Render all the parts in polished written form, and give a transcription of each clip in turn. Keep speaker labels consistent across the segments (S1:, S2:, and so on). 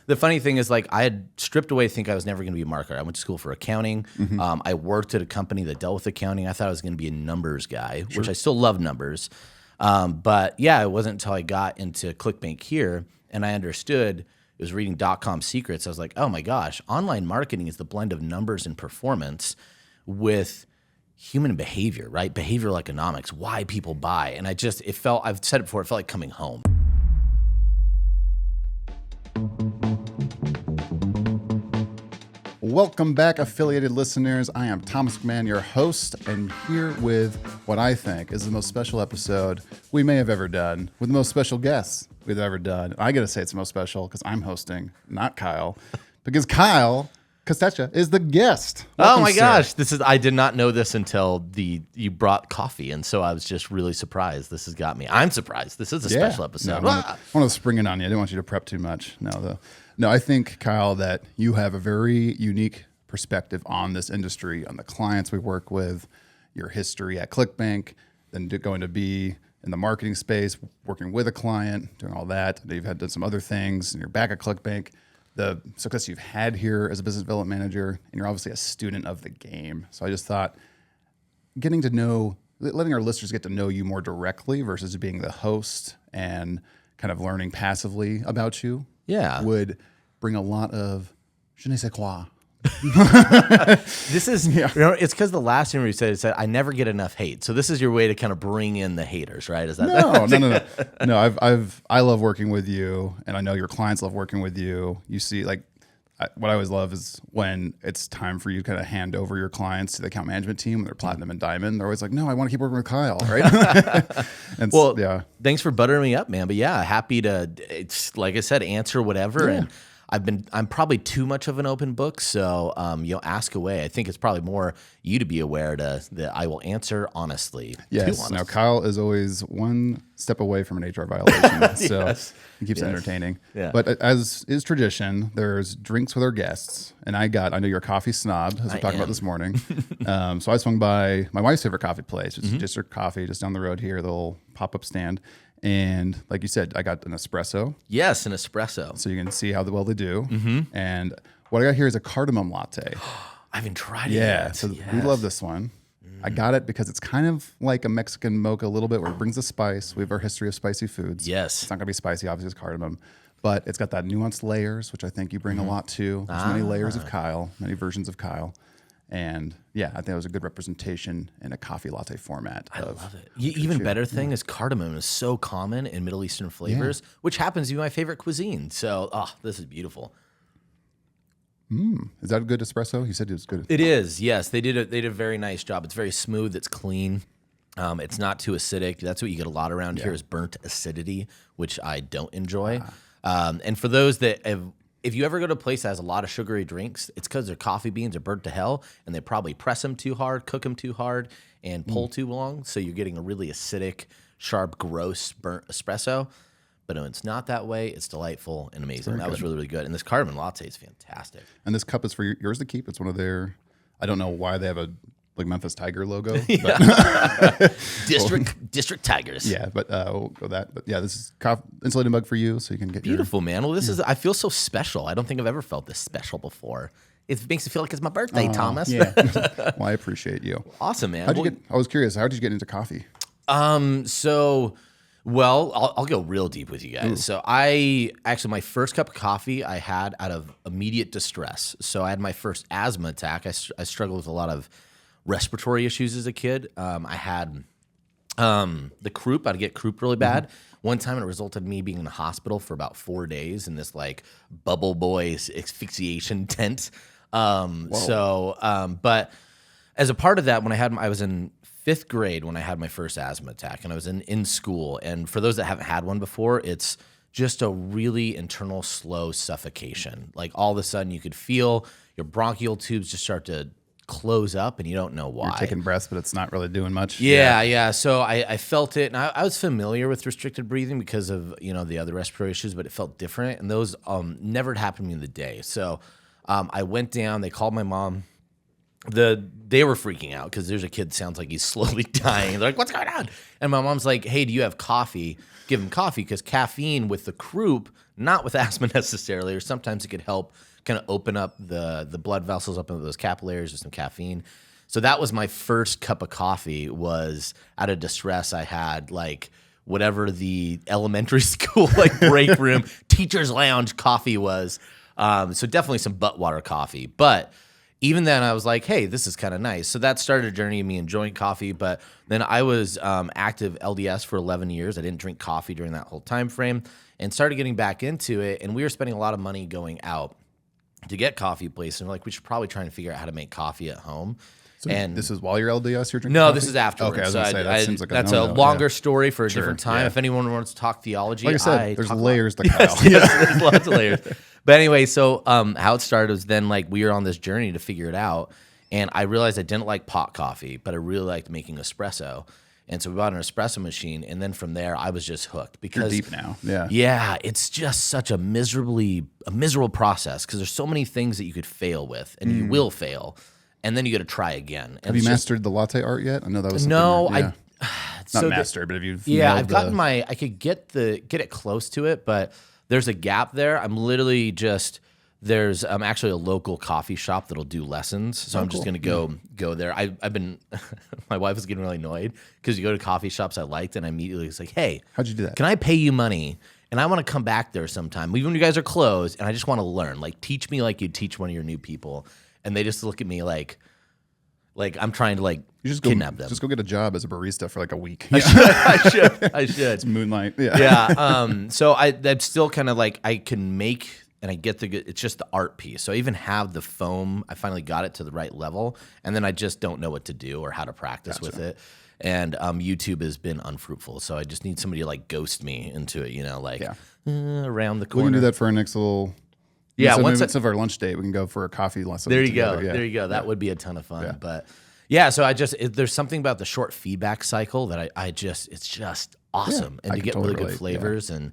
S1: The funny thing is, like, I had stripped away think I was never going to be a marketer. I went to school for accounting. I worked at a company that dealt with accounting. I thought I was going to be a numbers guy, which I still love numbers. But yeah, it wasn't until I got into ClickBank here and I understood, it was reading .com secrets. I was like, oh my gosh, online marketing is the blend of numbers and performance with human behavior, right? Behavioral economics, why people buy. And I've said it before, it felt like coming home.
S2: Welcome back, affiliated listeners. I am Thomas McMahon, your host, and here with what I think is the most special episode we may have ever done, with the most special guests we've ever done. I got to say it's the most special because I'm hosting, not Kyle, because Kyle Kostechka is the guest. Welcome,
S1: oh my
S2: sir.
S1: gosh, I did not know this until you brought coffee, and so I was just really surprised. This has got me. I'm surprised. This is a special episode.
S2: No, I want to spring it on you. I didn't want you to prep too much. No, I think, Kyle, that you have a very unique perspective on this industry, on the clients we work with, your history at ClickBank, then going to be in the marketing space, working with a client, doing all that. You've done some other things, and you're back at ClickBank. The success you've had here as a business development manager, and you're obviously a student of the game. So I just thought letting our listeners get to know you more directly versus being the host and kind of learning passively about you would bring a lot of je ne sais quoi.
S1: This is, it's because the last interview said, I never get enough hate. So this is your way to kind of bring in the haters, right? Is that
S2: No. I love working with you, and I know your clients love working with you. You see, what I always love is when it's time for you to kind of hand over your clients to the account management team when they're platinum and diamond. They're always like, no, I want to keep working with Kyle, right?
S1: Thanks for buttering me up, man. But yeah, happy to, it's like I said, answer whatever. Yeah. And I'm probably too much of an open book, so ask away. I think it's probably more you to be aware that I will answer honestly.
S2: Yes. Now Kyle is always one step away from an HR violation, so he keeps it entertaining. Yeah. But as is tradition, there's drinks with our guests, and I know you're a coffee snob, as we talked about this morning. So I swung by my wife's favorite coffee place, which is District Coffee, just down the road here, the little pop-up stand. And like you said, I got an espresso.
S1: Yes, an espresso.
S2: So you can see how well they do. Mm-hmm. And what I got here is a cardamom latte.
S1: I haven't tried it
S2: yet. So we love this one. I got it because it's kind of like a Mexican mocha a little bit, where it brings the spice. We have our history of spicy foods.
S1: Yes.
S2: It's not going to be spicy, obviously, it's cardamom. But it's got that nuanced layers, which I think you bring a lot to. There's many layers of Kyle, many versions of Kyle. And yeah, I think it was a good representation in a coffee latte format.
S1: I love it. Even better thing is cardamom is so common in Middle Eastern flavors, which happens to be my favorite cuisine. So, this is beautiful.
S2: Is that a good espresso? You said it was good.
S1: It is, yes. They did a very nice job. It's very smooth. It's clean. It's not too acidic. That's what you get a lot around here is burnt acidity, which I don't enjoy. And for those that if you ever go to a place that has a lot of sugary drinks, it's because their coffee beans are burnt to hell, and they probably press them too hard, cook them too hard, and pull too long. So you're getting a really acidic, sharp, gross, burnt espresso. But when it's not that way, it's delightful and amazing. That was really, really good. And this cardamom latte is fantastic.
S2: And this cup is for yours to keep. It's one of their, I don't know why they have a Memphis Tiger logo.
S1: District Tigers.
S2: Yeah, but we'll go that. But yeah, this is insulated mug for you, so you can get
S1: beautiful, man. Well, this is. I feel so special. I don't think I've ever felt this special before. It makes me feel like it's my birthday, Thomas.
S2: Yeah. Well, I appreciate you.
S1: Awesome, man.
S2: I was curious. How did you get into coffee?
S1: I'll go real deep with you guys. Ooh. So my first cup of coffee I had out of immediate distress. So I had my first asthma attack. I struggled with a lot of respiratory issues as a kid. I had the croup. I'd get croup really bad. One time it resulted in me being in the hospital for about 4 days in this like bubble boy asphyxiation tent. But as a part of that, I was in 5th grade when I had my first asthma attack, and I was in school. And for those that haven't had one before, it's just a really internal slow suffocation. Like all of a sudden you could feel your bronchial tubes just start to close up, and you don't know why.
S2: You're taking breaths, but it's not really doing much.
S1: Yeah. So I felt it, and I was familiar with restricted breathing because of the other respiratory issues, but it felt different, and those never had happened to me in the day. So I went down. They called my mom. they were freaking out because there's a kid sounds like he's slowly dying. They're like, "What's going on?" And my mom's like, "Hey, do you have coffee? Give him coffee because caffeine with the croup, not with asthma necessarily, or sometimes it could help kind of open up the blood vessels up into those capillaries with some caffeine." So that was my first cup of coffee. Was out of distress. I had like whatever the elementary school like break room teacher's lounge coffee was. So definitely some butt water coffee, but. Even then, I was like, hey, this is kind of nice. So that started a journey of me enjoying coffee. But then I was active LDS for 11 years. I didn't drink coffee during that whole time frame and started getting back into it. And we were spending a lot of money going out to get coffee places. And we're like, we should probably try and figure out how to make coffee at home.
S2: So
S1: and
S2: this is while you're LDS, you're drinking
S1: No,
S2: coffee?
S1: this is afterwards.
S2: Okay, I was going to say, that seems like
S1: that's a longer story for a
S2: Sure,
S1: different time.
S2: yeah.
S1: If anyone wants to talk theology,
S2: Like I said, there's
S1: talk
S2: layers to Kyle.
S1: Yes, there's lots of layers. But anyway, so how it started was then like we were on this journey to figure it out. And I realized I didn't like pot coffee, but I really liked making espresso. And so we bought an espresso machine. And then from there, I was just hooked. Because
S2: You're deep now. Yeah.
S1: Yeah, it's just such a miserable process because there's so many things that you could fail with and you will fail. And then you got to try again. And
S2: Have you mastered the latte art yet? I know that was
S1: No,
S2: something
S1: so
S2: not mastered, but have you?
S1: I've gotten I could get it close to it, but there's a gap there. I'm literally just there's actually a local coffee shop that'll do lessons, so I'm just gonna go there. I've been my wife was getting really annoyed because you go to coffee shops I liked, and I immediately was like, hey,
S2: how'd you do that?
S1: Can I pay you money? And I want to come back there sometime, even when you guys are closed, and I just want to learn. Like, teach me like you teach one of your new people. And they just look at me like I'm trying to like kidnap them.
S2: Just go get a job as a barista for like a week.
S1: I should.
S2: It's moonlight. Yeah.
S1: Yeah. So I'm still kind of like I can make and I get it's just the art piece. So I even have the foam. I finally got it to the right level, and then I just don't know what to do or how to practice with it. And YouTube has been unfruitful. So I just need somebody to like ghost me into it. Around the corner.
S2: We can do that for our next little.
S1: Yeah,
S2: so
S1: once
S2: it's of our lunch date, we can go for a coffee lesson.
S1: There you
S2: together.
S1: go.
S2: Yeah.
S1: There you go. That would be a ton of fun. But yeah, so there's something about the short feedback cycle that it's just awesome, and to get really good flavors and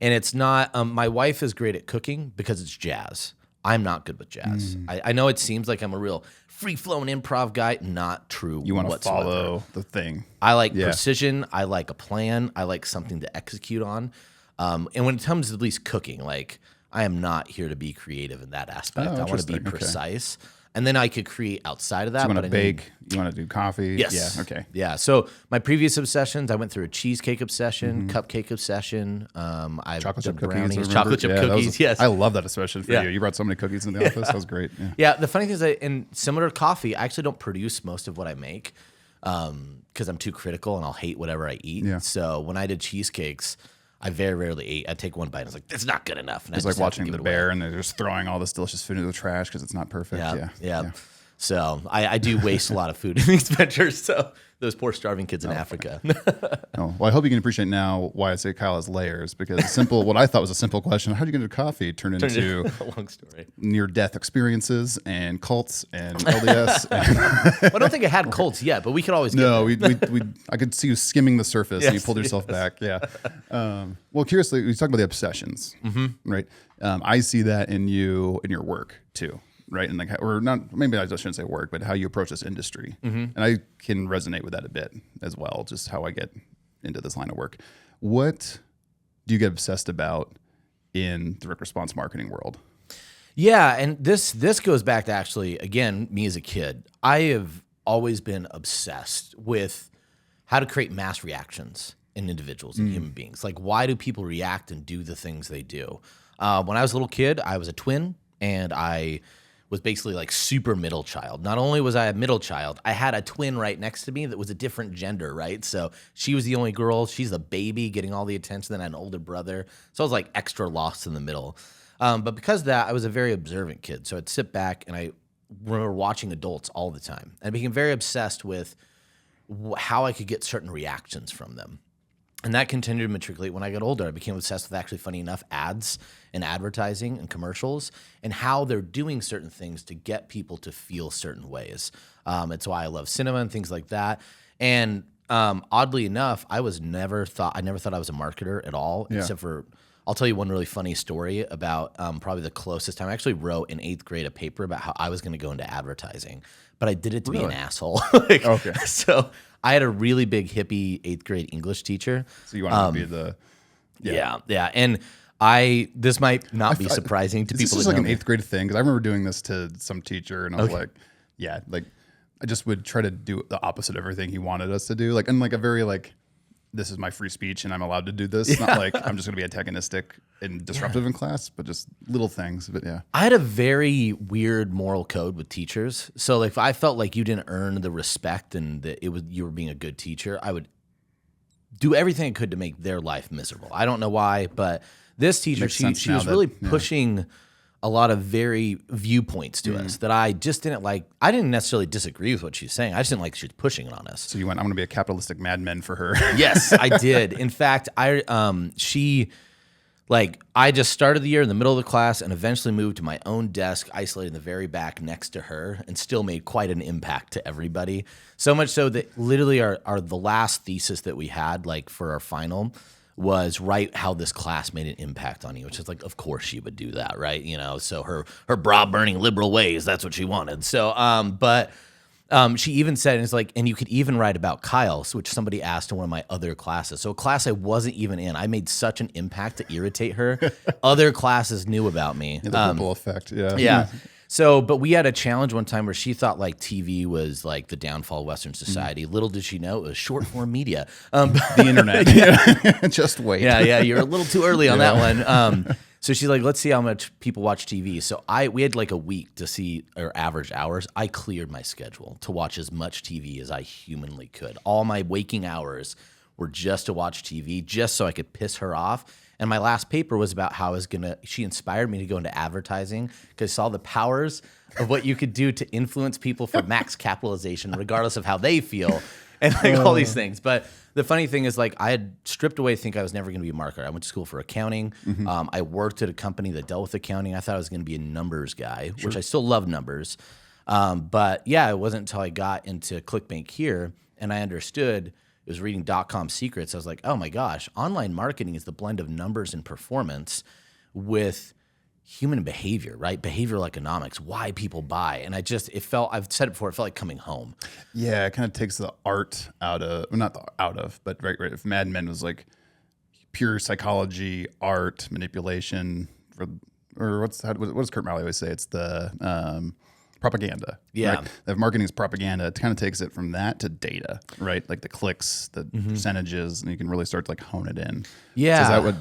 S1: it's not. My wife is great at cooking because it's jazz. I'm not good with jazz. I know it seems like I'm a real free flowing improv guy. Not true.
S2: You want to
S1: whatsoever.
S2: follow the thing.
S1: I like precision. I like a plan. I like something to execute on. And when it comes to at least cooking, like. I am not here to be creative in that aspect. I want to be precise. And then I could create outside of that.
S2: So you want to bake? You want to do coffee?
S1: Yes.
S2: Yeah. Okay.
S1: Yeah. So my previous obsessions, I went through a cheesecake obsession, cupcake obsession. I've
S2: chocolate
S1: done
S2: chip
S1: brownies,
S2: cookies.
S1: chocolate chip cookies. Yes.
S2: I love that especially for you. You brought so many cookies in the office. That was great.
S1: Yeah. The funny thing is that, and similar to coffee, I actually don't produce most of what I make because I'm too critical and I'll hate whatever I eat.
S2: Yeah.
S1: So when I did cheesecakes, I very rarely ate. I'd take one bite and I was like, that's not good enough. And
S2: it's like watching the bear and they're just throwing all this delicious food into the trash because it's not perfect.
S1: Yeah. So I do waste a lot of food in these ventures. So those poor starving kids in Africa.
S2: Well, I hope you can appreciate now why I say Kyle has layers, because what I thought was a simple question, how do you get into coffee, turned into
S1: a long story.
S2: Near-death experiences and cults and LDS.
S1: Well, I don't think I had cults yet, but we could always get there.
S2: I could see you skimming the surface and you pulled yourself back. Yeah. Well, curiously, we talk about the obsessions, right? I see that in you, in your work too. Right. And like, or not, maybe I just shouldn't say work, but how you approach this industry. And I can resonate with that a bit as well, just how I get into this line of work. What do you get obsessed about in the direct response marketing world?
S1: Yeah. And this goes back to actually, again, me as a kid. I have always been obsessed with how to create mass reactions in individuals and human beings. Like, why do people react and do the things they do? When I was a little kid, I was a twin, and I was basically like super middle child. Not only was I a middle child, I had a twin right next to me that was a different gender, right? So she was the only girl. She's the baby getting all the attention. Then I had an older brother. So I was like extra lost in the middle. But because of that, I was a very observant kid. So I'd sit back and I remember watching adults all the time. And I became very obsessed with how I could get certain reactions from them. And that continued to matriculate when I got older. I became obsessed with, actually, funny enough, ads and advertising and commercials and how they're doing certain things to get people to feel certain ways. It's why I love cinema and things like that. And oddly enough, I never thought I was a marketer at all, except for I'll tell you one really funny story about probably the closest time. I actually wrote in 8th grade a paper about how I was going to go into advertising, but I did it to be an asshole.
S2: Okay.
S1: So I had a really big hippie 8th grade English teacher.
S2: So you wanted to be the
S1: Yeah. And this might not be surprising to people.
S2: This is
S1: that
S2: like
S1: know
S2: an
S1: me.
S2: 8th grade thing because I remember doing this to some teacher, and I was like, yeah, like I just would try to do the opposite of everything he wanted us to do, like in like a very like, this is my free speech and I'm allowed to do this. Not like I'm just going to be antagonistic and disruptive in class, but just little things. But yeah,
S1: I had a very weird moral code with teachers. So like if I felt like you didn't earn the respect and that you were being a good teacher, I would do everything I could to make their life miserable. I don't know why, but this teacher, she was really pushing a lot of very viewpoints to us that I just didn't like. I didn't necessarily disagree with what she was saying. I just didn't like she was pushing it on us.
S2: So you went, I'm going to be a capitalistic madman for her.
S1: Yes, I did. In fact, I just started the year in the middle of the class and eventually moved to my own desk, isolated in the very back next to her, and still made quite an impact to everybody. So much so that literally the last thesis that we had, like for our final, was write how this class made an impact on you, which is like, of course she would do that, right? You know, so her bra burning liberal ways, that's what she wanted. So, she even said, and it's like, and you could even write about Kyle, which somebody asked in one of my other classes. So a class I wasn't even in, I made such an impact to irritate her. Other classes knew about me.
S2: Yeah, the ripple effect. Yeah.
S1: Yeah. So, but we had a challenge one time where she thought like TV was like the downfall of Western society. Little did she know it was short form media.
S2: The internet. Yeah. Just wait.
S1: Yeah. You're a little too early on that one. So she's like, let's see how much people watch TV. So we had like a week to see our average hours. I cleared my schedule to watch as much TV as I humanly could. All my waking hours were just to watch TV, just so I could piss her off. And my last paper was about how she inspired me to go into advertising because I saw the powers of what you could do to influence people for max capitalization, regardless of how they feel, and like all these things. But the funny thing is, like, I had stripped away think I was never going to be a marketer. I went to school for accounting. I worked at a company that dealt with accounting. I thought I was going to be a numbers guy, which I still love numbers. But yeah, it wasn't until I got into ClickBank here and I understood. It was reading .com secrets. I was like, oh my gosh, online marketing is the blend of numbers and performance with human behavior, right? Behavioral economics, why people buy. And I've said it before, it felt like coming home.
S2: Yeah, it kind of takes the art out of, well, not out of, but right. If Mad Men was like pure psychology, art, manipulation, or what does Kurt Malley always say? It's the propaganda.
S1: Yeah.
S2: Right? If marketing is propaganda, it kind of takes it from that to data, right? Like the clicks, the percentages, and you can really start to like hone it in.
S1: Yeah.
S2: So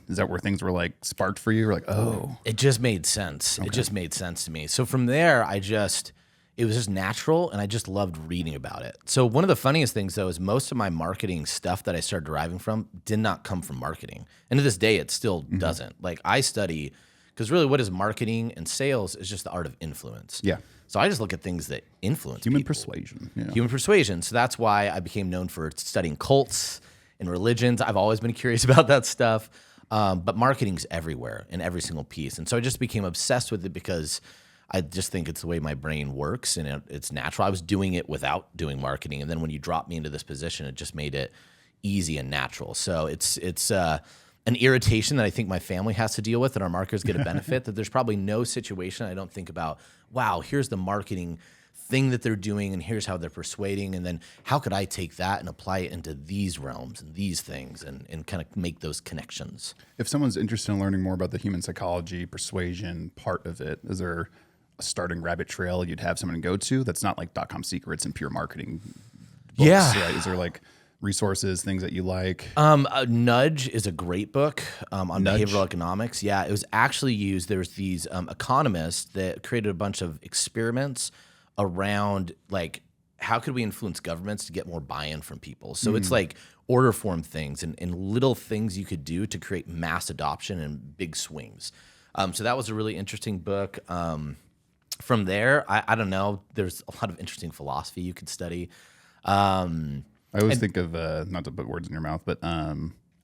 S2: is that where things were like sparked for you? Or like, oh.
S1: It just made sense. Okay. It just made sense to me. So from there, it was just natural, and I just loved reading about it. So one of the funniest things, though, is most of my marketing stuff that I started deriving from did not come from marketing. And to this day, it still doesn't. Like, I study, because really what is marketing and sales is just the art of influence.
S2: Yeah.
S1: So I just look at things that influence
S2: human
S1: people.
S2: Persuasion. Yeah.
S1: Human persuasion. So that's why I became known for studying cults and religions. I've always been curious about that stuff. But marketing's everywhere in every single piece. And so I just became obsessed with it because I just think it's the way my brain works and it's natural. I was doing it without doing marketing. And then when you drop me into this position, it just made it easy and natural. So it's an irritation that I think my family has to deal with, and our marketers get a benefit. That there's probably no situation I don't think about, wow, here's the marketing thing that they're doing, and here's how they're persuading, and then how could I take that and apply it into these realms and these things and kind of make those connections.
S2: If someone's interested in learning more about the human psychology, persuasion part of it, is there a starting rabbit trail you'd have someone go to that's not like .com secrets and pure marketing books, right? Is there like resources, things that you like?
S1: Nudge is a great book on behavioral economics. Yeah, it was actually used. There's these economists that created a bunch of experiments around like how could we influence governments to get more buy-in from people. So it's like order form things and little things you could do to create mass adoption and big swings. So that was a really interesting book. From there, I don't know. There's a lot of interesting philosophy you could study.
S2: I always think of, not to put words in your mouth, but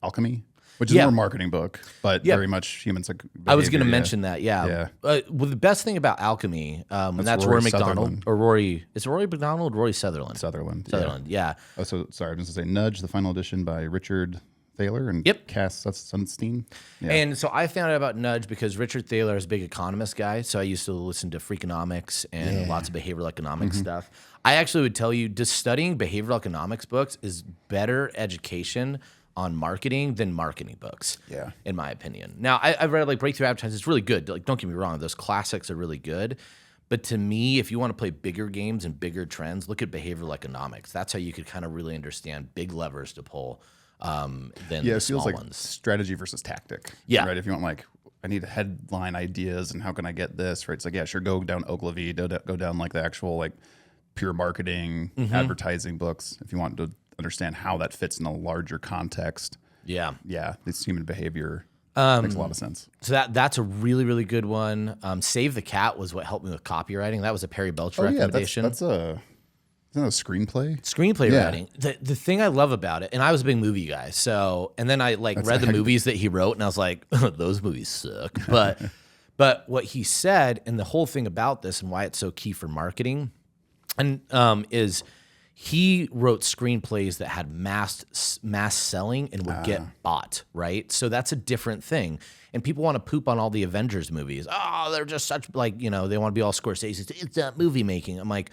S2: Alchemy, which is more a marketing book, but very much human behavior.
S1: I was going to mention that, yeah. Well, the best thing about Alchemy, and that's Rory McDonald, or Rory, is it Rory McDonald or Rory Sutherland?
S2: Sutherland,
S1: yeah.
S2: Oh, so sorry, I was going to say Nudge, the final edition by Richard Thaler and
S1: Yep.
S2: Cass Sunstein. Yeah.
S1: And so I found out about nudge because Richard Thaler is a big economist guy. So I used to listen to Freakonomics and lots of behavioral economics stuff. I actually would tell you just studying behavioral economics books is better education on marketing than marketing books.
S2: Yeah.
S1: In my opinion. Now I've read like Breakthrough Advertising. It's really good. Like, don't get me wrong. Those classics are really good. But to me, if you want to play bigger games and bigger trends, look at behavioral economics. That's how you could kind of really understand big levers to pull. Than the
S2: It
S1: small
S2: feels like
S1: ones.
S2: strategy versus tactic.
S1: Yeah.
S2: Right. If you want like, I need headline ideas and how can I get this? Right. It's like, yeah, sure. Go down Ogilvy, go down like the actual like pure marketing, advertising books. If you want to understand how that fits in a larger context.
S1: Yeah.
S2: Yeah. This human behavior makes a lot of sense.
S1: So that's a really, really good one. Save the Cat was what helped me with copywriting. That was a Perry Belch recommendation.
S2: Isn't that a screenplay?
S1: Screenplay writing. The thing I love about it, and I was a big movie guy, and then I read the movies that he wrote, and I was like, those movies suck. But what he said, and the whole thing about this, and why it's so key for marketing, and is he wrote screenplays that had mass selling and would get bought, right? So that's a different thing. And people want to poop on all the Avengers movies. Oh, they're just such they want to be all Scorsese. It's not movie making. I'm like,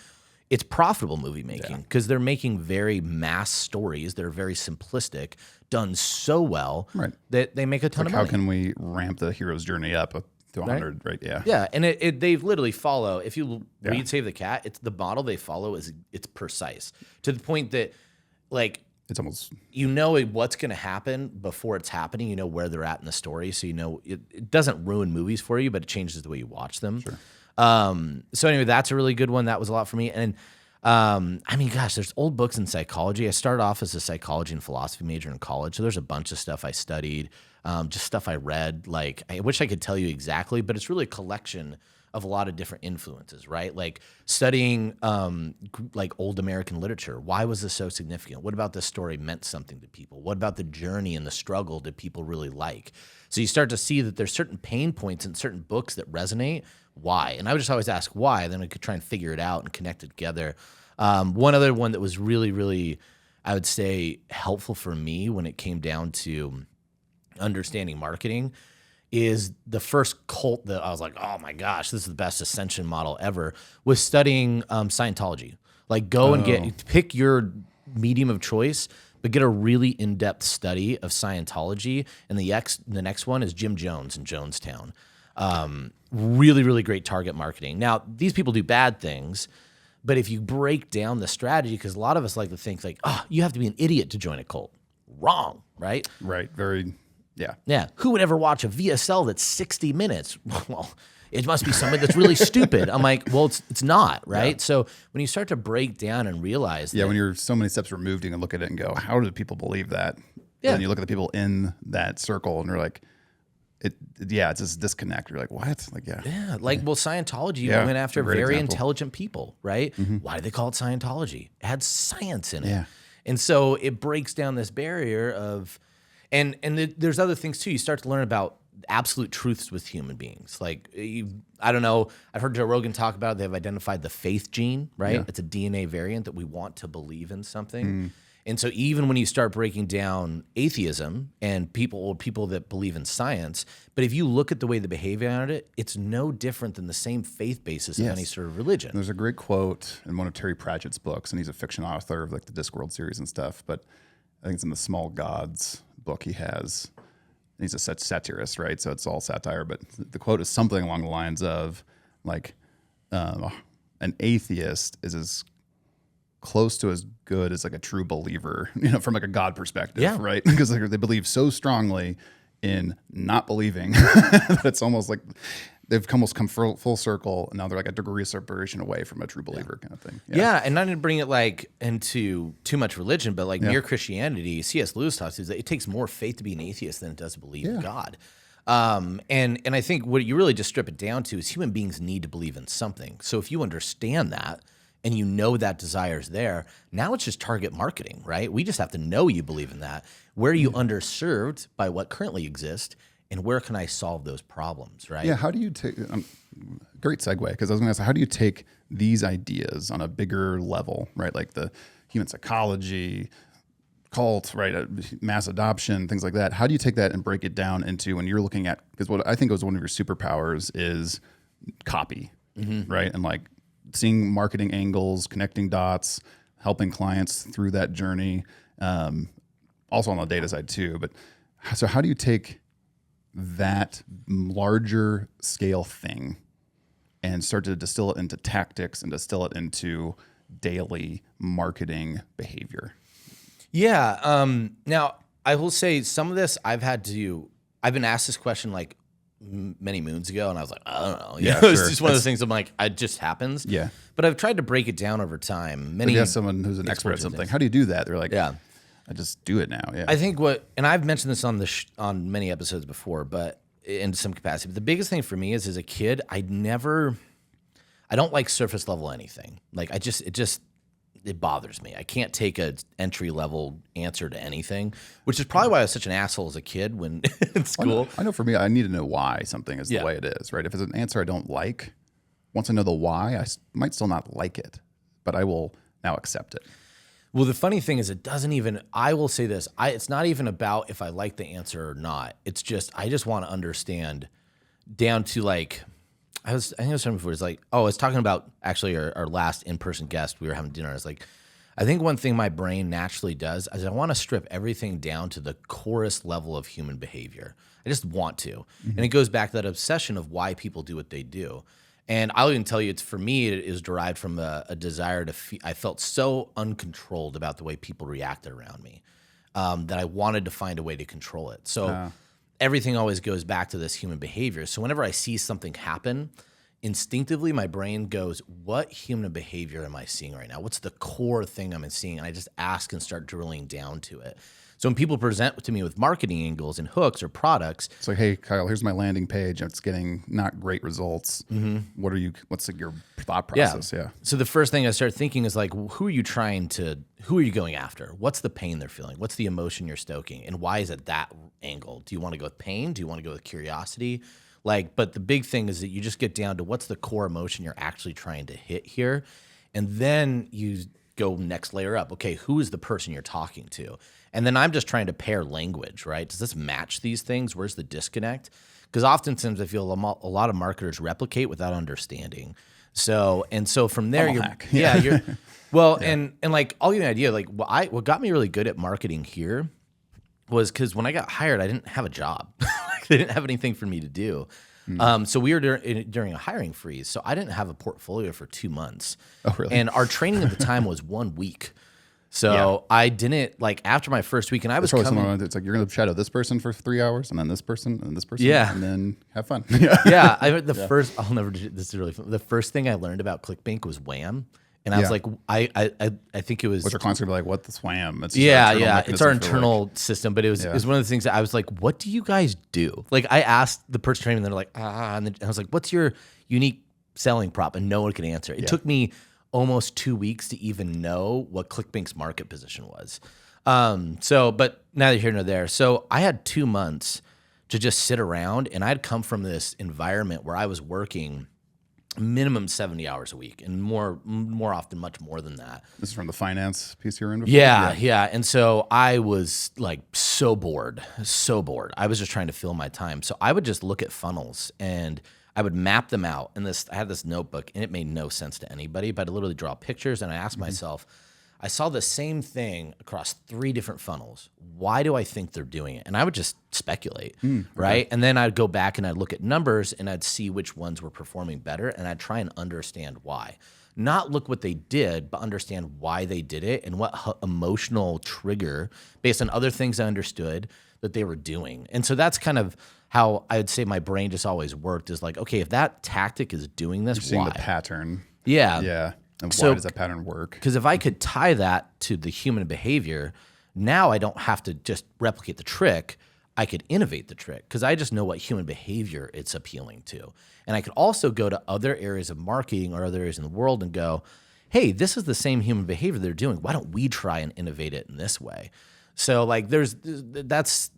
S1: it's profitable movie making because they're making very mass stories that are very simplistic, done so well that they make a ton of money.
S2: How can we ramp the hero's journey up to 100, right? Yeah.
S1: Yeah, and they literally follow. If you read Save the Cat, it's the model they follow it's precise to the point that like
S2: it's almost
S1: what's going to happen before it's happening. You know where they're at in the story, so it doesn't ruin movies for you, but it changes the way you watch them.
S2: Sure.
S1: So anyway, that's a really good one. That was a lot for me. And I mean, gosh, there's old books in psychology. I started off as a psychology and philosophy major in college, so there's a bunch of stuff I studied, just stuff I read. Like, I wish I could tell you exactly, but it's really a collection of a lot of different influences, right? Like studying like old American literature. Why was this so significant? What about this story meant something to people? What about the journey and the struggle did people really like? So you start to see that there's certain pain points in certain books that resonate. Why? And I would just always ask why. Then I could try and figure it out and connect it together. One other one that was really, really, I would say, helpful for me when it came down to understanding marketing is the first cult that I was like, oh my gosh, this is the best ascension model ever, was studying Scientology. Like go and pick your medium of choice, but get a really in-depth study of Scientology. And the next one is Jim Jones in Jonestown. Really, really great target marketing. Now, these people do bad things, but if you break down the strategy, because a lot of us like to think like, oh, you have to be an idiot to join a cult. Wrong, right?
S2: Right. Very, yeah.
S1: Yeah. Who would ever watch a VSL that's 60 minutes? Well, it must be somebody that's really stupid. I'm like, well, it's not, right? Yeah. So when you start to break down and realize
S2: when you're so many steps removed, you can look at it and go, how do people believe that? Yeah. And you look at the people in that circle and you're like, it's this disconnect. You're like, what? Like,
S1: well, Scientology went after very intelligent people, right? Mm-hmm. Why do they call it Scientology? It had science in it. Yeah. And so it breaks down this barrier of, and there's other things too. You start to learn about absolute truths with human beings. Like, I don't know, I've heard Joe Rogan talk about it. They've identified the faith gene, right? Yeah. It's a DNA variant that we want to believe in something. Mm. And so even when you start breaking down atheism and people that believe in science, but if you look at the way they behave on it, it's no different than the same faith basis of any sort of religion.
S2: And there's a great quote in one of Terry Pratchett's books, and he's a fiction author of like the Discworld series and stuff, but I think it's in the Small Gods book he has. And he's a satirist, right? So it's all satire, but the quote is something along the lines of like, an atheist is as close to as good as like a true believer, from like a God perspective, right? Because they believe so strongly in not believing that it's almost like they've almost come full circle, and now they're like a degree of separation away from a true believer kind of thing.
S1: Yeah, and not to bring it like into too much religion, but like mere Christianity. C.S. Lewis talks is that it takes more faith to be an atheist than it does to believe in God. And I think what you really just strip it down to is human beings need to believe in something. So if you understand that, and you know that desire's there, now it's just target marketing, right? We just have to know you believe in that. Where are you underserved by what currently exists, and where can I solve those problems, right?
S2: Yeah, how do you take, great segue, because I was going to ask, how do you take these ideas on a bigger level, right? Like the human psychology, cult, right? Mass adoption, things like that. How do you take that and break it down into when you're looking at, because what I think was one of your superpowers is copy, right? And like seeing marketing angles, connecting dots, helping clients through that journey. Also on the data side too. But so how do you take that larger scale thing and start to distill it into tactics and distill it into daily marketing behavior?
S1: Yeah. Now, I will say some of this I've been asked this question like many moons ago, and I was like, I don't know.
S2: Yeah,
S1: It's just one of those things I'm like, it just happens.
S2: Yeah.
S1: But I've tried to break it down over time.
S2: If you have someone who's an expert at something, how do you do that? They're like,
S1: yeah,
S2: I just do it now. Yeah.
S1: I think and I've mentioned this on on many episodes before, but in some capacity. But the biggest thing for me is as a kid, I don't like surface level anything. Like it bothers me. I can't take a entry level answer to anything, which is probably why I was such an asshole as a kid when in school.
S2: I know for me, I need to know why something is the way it is, right? If it's an answer I don't like, once I know the why, I might still not like it, but I will now accept it.
S1: Well, the funny thing is I will say this, it's not even about if I like the answer or not. It's just, I just want to understand down to like, I think I was talking before. It's like, I was talking about actually our last in-person guest. We were having dinner. I was like, I think one thing my brain naturally does is I want to strip everything down to the corest level of human behavior. I just want to. And it goes back to that obsession of why people do what they do. And I'll even tell you, for me, it is derived from a desire to I felt so uncontrolled about the way people reacted around me that I wanted to find a way to control it. So everything always goes back to this human behavior. So whenever I see something happen, instinctively my brain goes, what human behavior am I seeing right now? What's the core thing I'm seeing? And I just ask and start drilling down to it. So when people present to me with marketing angles and hooks or products,
S2: it's like, hey, Kyle, here's my landing page. It's getting not great results. What's your thought process? Yeah.
S1: So the first thing I start thinking is like, who are you going after? What's the pain they're feeling? What's the emotion you're stoking? And why is it that angle? Do you want to go with pain? Do you want to go with curiosity? But the big thing is that you just get down to what's the core emotion you're actually trying to hit here. And then you go next layer up. Okay, who is the person you're talking to? And then I'm just trying to pair language, right? Does this match these things? Where's the disconnect? Because oftentimes I feel a lot of marketers replicate without understanding. So from there, and like I'll give you an idea. Like what got me really good at marketing here was because when I got hired, I didn't have a job. They didn't have anything for me to do. So we were during a hiring freeze. So I didn't have a portfolio for 2 months.
S2: Oh, really?
S1: And our training at the time was 1 week. So I didn't after my first week, and I was
S2: it's like you're going to shadow this person for 3 hours, and then this person, and this person, and then have fun.
S1: First, I'll never do this. Is really fun. The first thing I learned about ClickBank was Wham, and I was like, I think it was.
S2: Which our clients are gonna be like, what the Wham?
S1: It's our internal system, but it was one of the things that I was like, what do you guys do? Like I asked the person training, and they're like, and I was like, what's your unique selling prop? And no one could answer. It took me almost 2 weeks to even know what ClickBank's market position was. But neither here nor there. So I had 2 months to just sit around, and I'd come from this environment where I was working minimum 70 hours a week, and more often, much more than that.
S2: This is from the finance piece you're in before?
S1: Yeah. And so I was like so bored. I was just trying to fill my time. So I would just look at funnels and I would map them out. And I had this notebook, and it made no sense to anybody, but I literally draw pictures, and I asked myself, I saw the same thing across 3 different funnels. Why do I think they're doing it? And I would just speculate, right? And then I'd go back and I'd look at numbers, and I'd see which ones were performing better, and I'd try and understand why. Not look what they did, but understand why they did it and what emotional trigger, based on other things I understood, that they were doing. And so that's kind of how I would say my brain just always worked, is like, okay, if that tactic is doing this,
S2: you're seeing
S1: why?
S2: the pattern.
S1: Yeah.
S2: And why does that pattern work?
S1: Because if I could tie that to the human behavior, now I don't have to just replicate the trick. I could innovate the trick because I just know what human behavior it's appealing to. And I could also go to other areas of marketing or other areas in the world and go, hey, this is the same human behavior they're doing. Why don't we try and innovate it in this way? So that's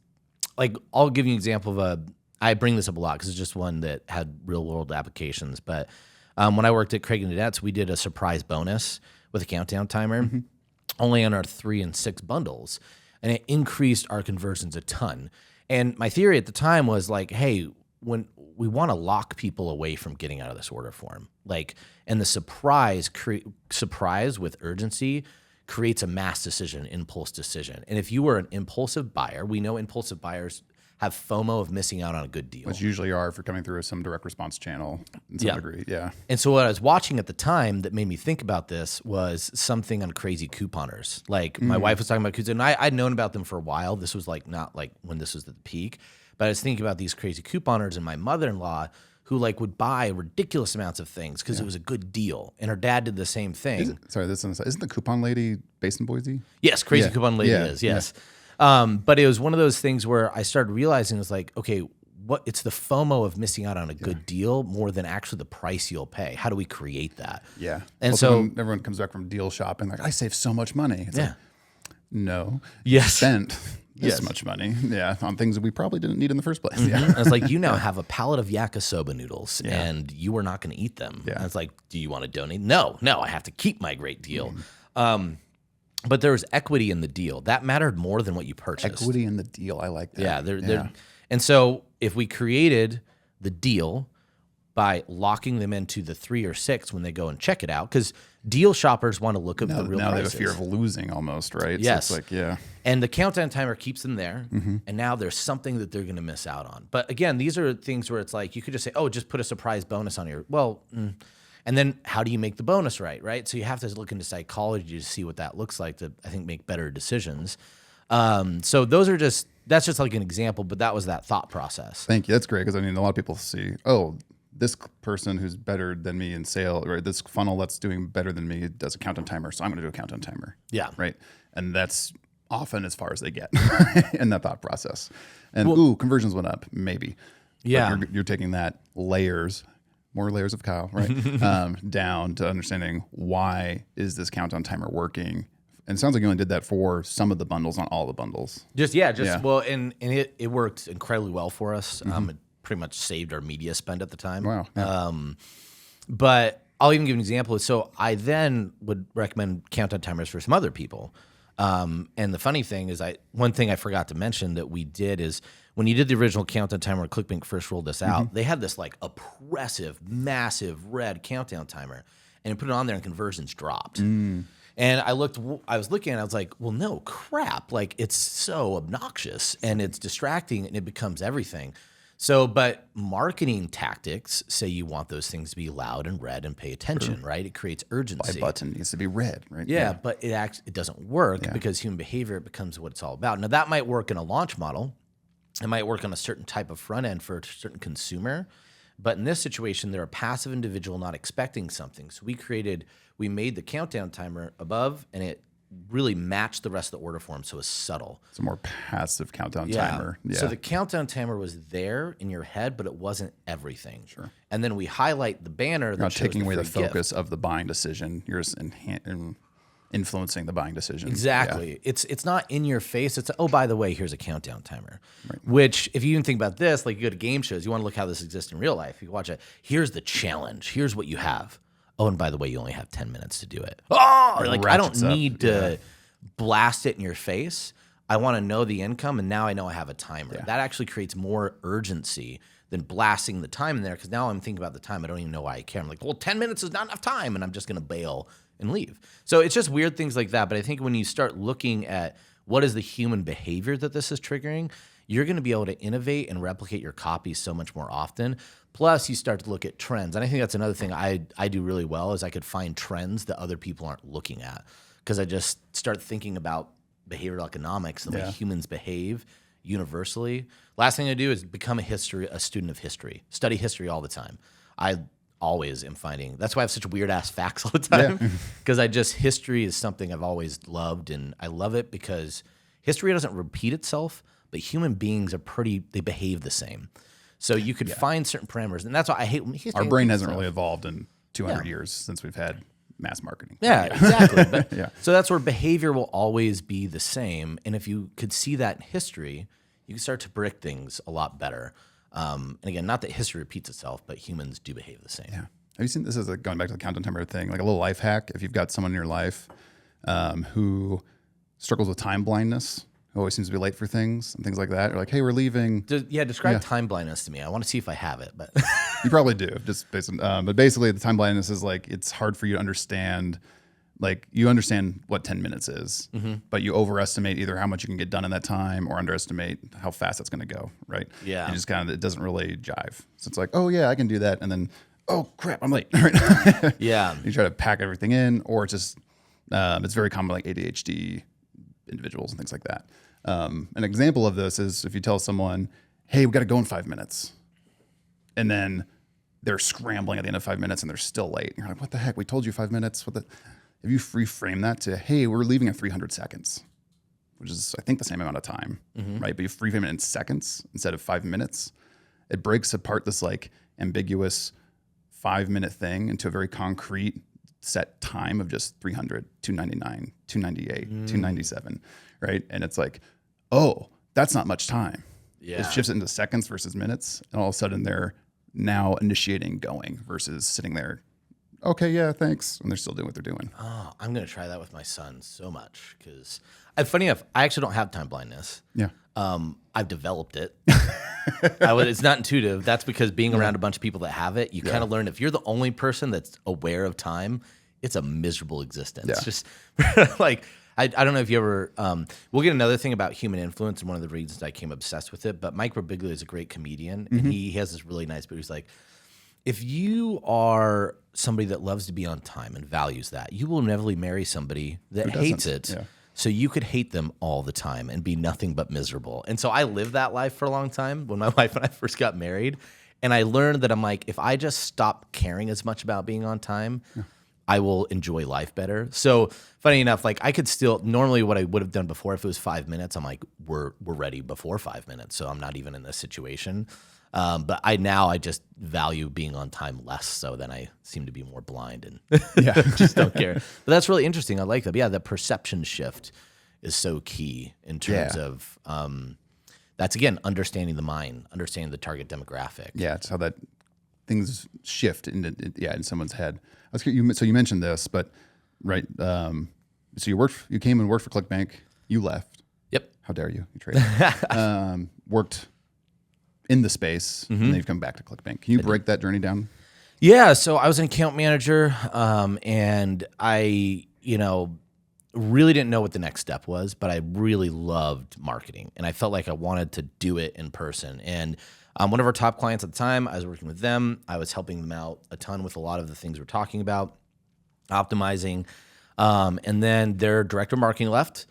S1: like, I'll give you an example of I bring this up a lot because it's just one that had real world applications. But when I worked at Craig & Dadette's, we did a surprise bonus with a countdown timer only on our 3 and 6 bundles. and it increased our conversions a ton. And my theory at the time was like, hey, when we want to lock people away from getting out of this order form, like, and the surprise with urgency creates a mass decision, impulse decision. And if you were an impulsive buyer, we know impulsive buyers have FOMO of missing out on a good deal.
S2: Which usually are if you're coming through some direct response channel in some degree. Yeah.
S1: And so what I was watching at the time that made me think about this was something on crazy couponers. Like my wife was talking about coupons, and I'd known about them for a while. This was like not like when this was at the peak, but I was thinking about these crazy couponers and my mother-in-law who like would buy ridiculous amounts of things because it was a good deal. And her dad did the same thing.
S2: Isn't the coupon lady based in Boise?
S1: Yes, crazy coupon lady is, yes. But it was one of those things where I started realizing it's like, okay, it's the FOMO of missing out on a good deal more than actually the price you'll pay. How do we create that?
S2: Yeah.
S1: And
S2: so when everyone comes back from deal shopping, like, I saved so much money. It's like, no.
S1: Yes.
S2: Spent this much money. Yeah. On things that we probably didn't need in the first place.
S1: Mm-hmm.
S2: Yeah.
S1: It's like, you now have a pallet of yakisoba noodles and you were not going to eat them.
S2: Yeah.
S1: And it's like, do you want to donate? No, I have to keep my great deal. But there was equity in the deal. That mattered more than what you purchased.
S2: Equity in the deal. I like that.
S1: Yeah. And so if we created the deal by locking them into the 3 or 6 when they go and check it out, because deal shoppers want to look at the real
S2: now
S1: prices.
S2: they have a fear of losing almost, right?
S1: Yes.
S2: So it's like,
S1: And the countdown timer keeps them there, and now there's something that they're going to miss out on. But again, these are things where it's like you could just say, oh, just put a surprise bonus on your, and then how do you make the bonus right? So you have to look into psychology to see what that looks like to, I think, make better decisions. So that's just like an example, but that was that thought process.
S2: Thank you. That's great because I mean, a lot of people see, oh, this person who's better than me in sale, right? This funnel that's doing better than me does a countdown timer, so I'm going to do a countdown timer.
S1: Yeah.
S2: Right. And that's often as far as they get in that thought process. And conversions went up, maybe.
S1: Yeah.
S2: But you're taking that more layers of Kyle, right? Down to understanding why is this countdown timer working. And it sounds like you only did that for some of the bundles, not all the bundles.
S1: Well, and it worked incredibly well for us. It pretty much saved our media spend at the time.
S2: Wow. Yeah.
S1: But I'll even give an example. So I then would recommend countdown timers for some other people. And the funny thing is, one thing I forgot to mention that we did is when you did the original countdown timer when ClickBank first rolled this out, they had this like oppressive, massive red countdown timer, and you put it on there and conversions dropped. And I was looking and I was like, well, no crap. Like it's so obnoxious and it's distracting and it becomes everything. So, but marketing tactics say you want those things to be loud and red and pay attention, right? It creates urgency.
S2: My button needs to be red, right?
S1: Yeah, but it doesn't work because human behavior becomes what it's all about. Now, that might work in a launch model. It might work on a certain type of front end for a certain consumer. But in this situation, they're a passive individual not expecting something. So we made the countdown timer above, and it really matched the rest of the order form, so it's subtle.
S2: It's a more passive countdown timer. Yeah.
S1: So the countdown timer was there in your head, but it wasn't everything.
S2: Sure.
S1: And then we highlight the banner.
S2: You're not taking away the focus of the buying decision. You're just influencing the buying decision.
S1: Exactly. Yeah. It's not in your face. It's, oh, by the way, here's a countdown timer. Right. Which, if you even think about this, like you go to game shows, you want to look how this exists in real life. You watch it. Here's the challenge. Here's what you have. Oh, and by the way, you only have 10 minutes to do it. Oh, like I don't need to blast it in your face. I want to know the income, and now I know I have a timer. Yeah. That actually creates more urgency than blasting the time in there, because now I'm thinking about the time. I don't even know why I care. I'm like, well, 10 minutes is not enough time, and I'm just going to bail and leave. So it's just weird things like that. But I think when you start looking at what is the human behavior that this is triggering, you're going to be able to innovate and replicate your copies so much more often. Plus, you start to look at trends. And I think that's another thing I do really well is I could find trends that other people aren't looking at, because I just start thinking about behavioral economics and the way humans behave universally. Last thing I do is become a student of history. Study history all the time. I always am finding, that's why I have such weird ass facts all the time, because history is something I've always loved, and I love it because history doesn't repeat itself, but human beings they behave the same. So you could find certain parameters, and that's why I hate history.
S2: Our brain hasn't really evolved in 200 years since we've had mass marketing.
S1: Yeah, exactly. But, so that's where behavior will always be the same. And if you could see that in history, you can start to predict things a lot better. And again, not that history repeats itself, but humans do behave the same.
S2: Yeah. Have you seen this as going back to the countdown timer thing, like a little life hack? If you've got someone in your life who struggles with time blindness, who always seems to be late for things and things like that. Or like, hey, we're leaving.
S1: Describe time blindness to me. I want to see if I have it, but
S2: You probably do, just based on, but basically the time blindness is like, it's hard for you to understand. Like you understand what 10 minutes is, but you overestimate either how much you can get done in that time or underestimate how fast it's going to go. Right.
S1: Yeah.
S2: And just kind of, it doesn't really jive. So it's like, oh yeah, I can do that. And then, oh crap, I'm late. Right.
S1: Yeah.
S2: You try to pack everything in, or it's just, it's very common, like ADHD individuals and things like that. An example of this is if you tell someone, hey, we got to go in 5 minutes. And then they're scrambling at the end of 5 minutes and they're still late. You're like, what the heck? We told you 5 minutes. If you reframe that to, hey, we're leaving in 300 seconds, which is, I think, the same amount of time, right? But you reframe it in seconds instead of 5 minutes. It breaks apart this like ambiguous 5 minute thing into a very concrete set time of just 300, 299, 298, 297, right? And it's like, oh, that's not much time.
S1: Yeah.
S2: It shifts it into seconds versus minutes. And all of a sudden they're now initiating going versus sitting there. Okay, yeah, thanks. And they're still doing what they're doing.
S1: Oh, I'm going to try that with my son so much because, funny enough, I actually don't have time blindness.
S2: Yeah.
S1: I've developed it. It's not intuitive. That's because being around a bunch of people that have it, you kind of learn if you're the only person that's aware of time, it's a miserable existence.
S2: Yeah.
S1: Just like, I don't know if you ever, we'll get another thing about human influence and one of the reasons I became obsessed with it, but Mike Birbiglia is a great comedian and he has this really nice, but he's like, if you are somebody that loves to be on time and values that, you will never marry somebody that hates it.
S2: Yeah.
S1: So you could hate them all the time and be nothing but miserable. And so I lived that life for a long time when my wife and I first got married. And I learned that I'm like, if I just stop caring as much about being on time, I will enjoy life better. So funny enough, like I could still, normally what I would have done before, if it was 5 minutes, I'm like, we're ready before 5 minutes. So I'm not even in this situation. But I just value being on time less, so then I seem to be more blind and just don't care. But that's really interesting. I like that. But yeah, the perception shift is so key in terms of that's again understanding the mind, understanding the target demographic.
S2: Yeah, it's how that things shift in someone's head. So you mentioned this, but right. So you came and worked for ClickBank. You left.
S1: Yep.
S2: How dare you? You traded. Worked in the space, and then you've come back to ClickBank. Can you break that journey down?
S1: Yeah, so I was an account manager, and I, really didn't know what the next step was, but I really loved marketing, and I felt like I wanted to do it in person. And one of our top clients at the time, I was working with them. I was helping them out a ton with a lot of the things we're talking about, optimizing, and then their director of marketing left.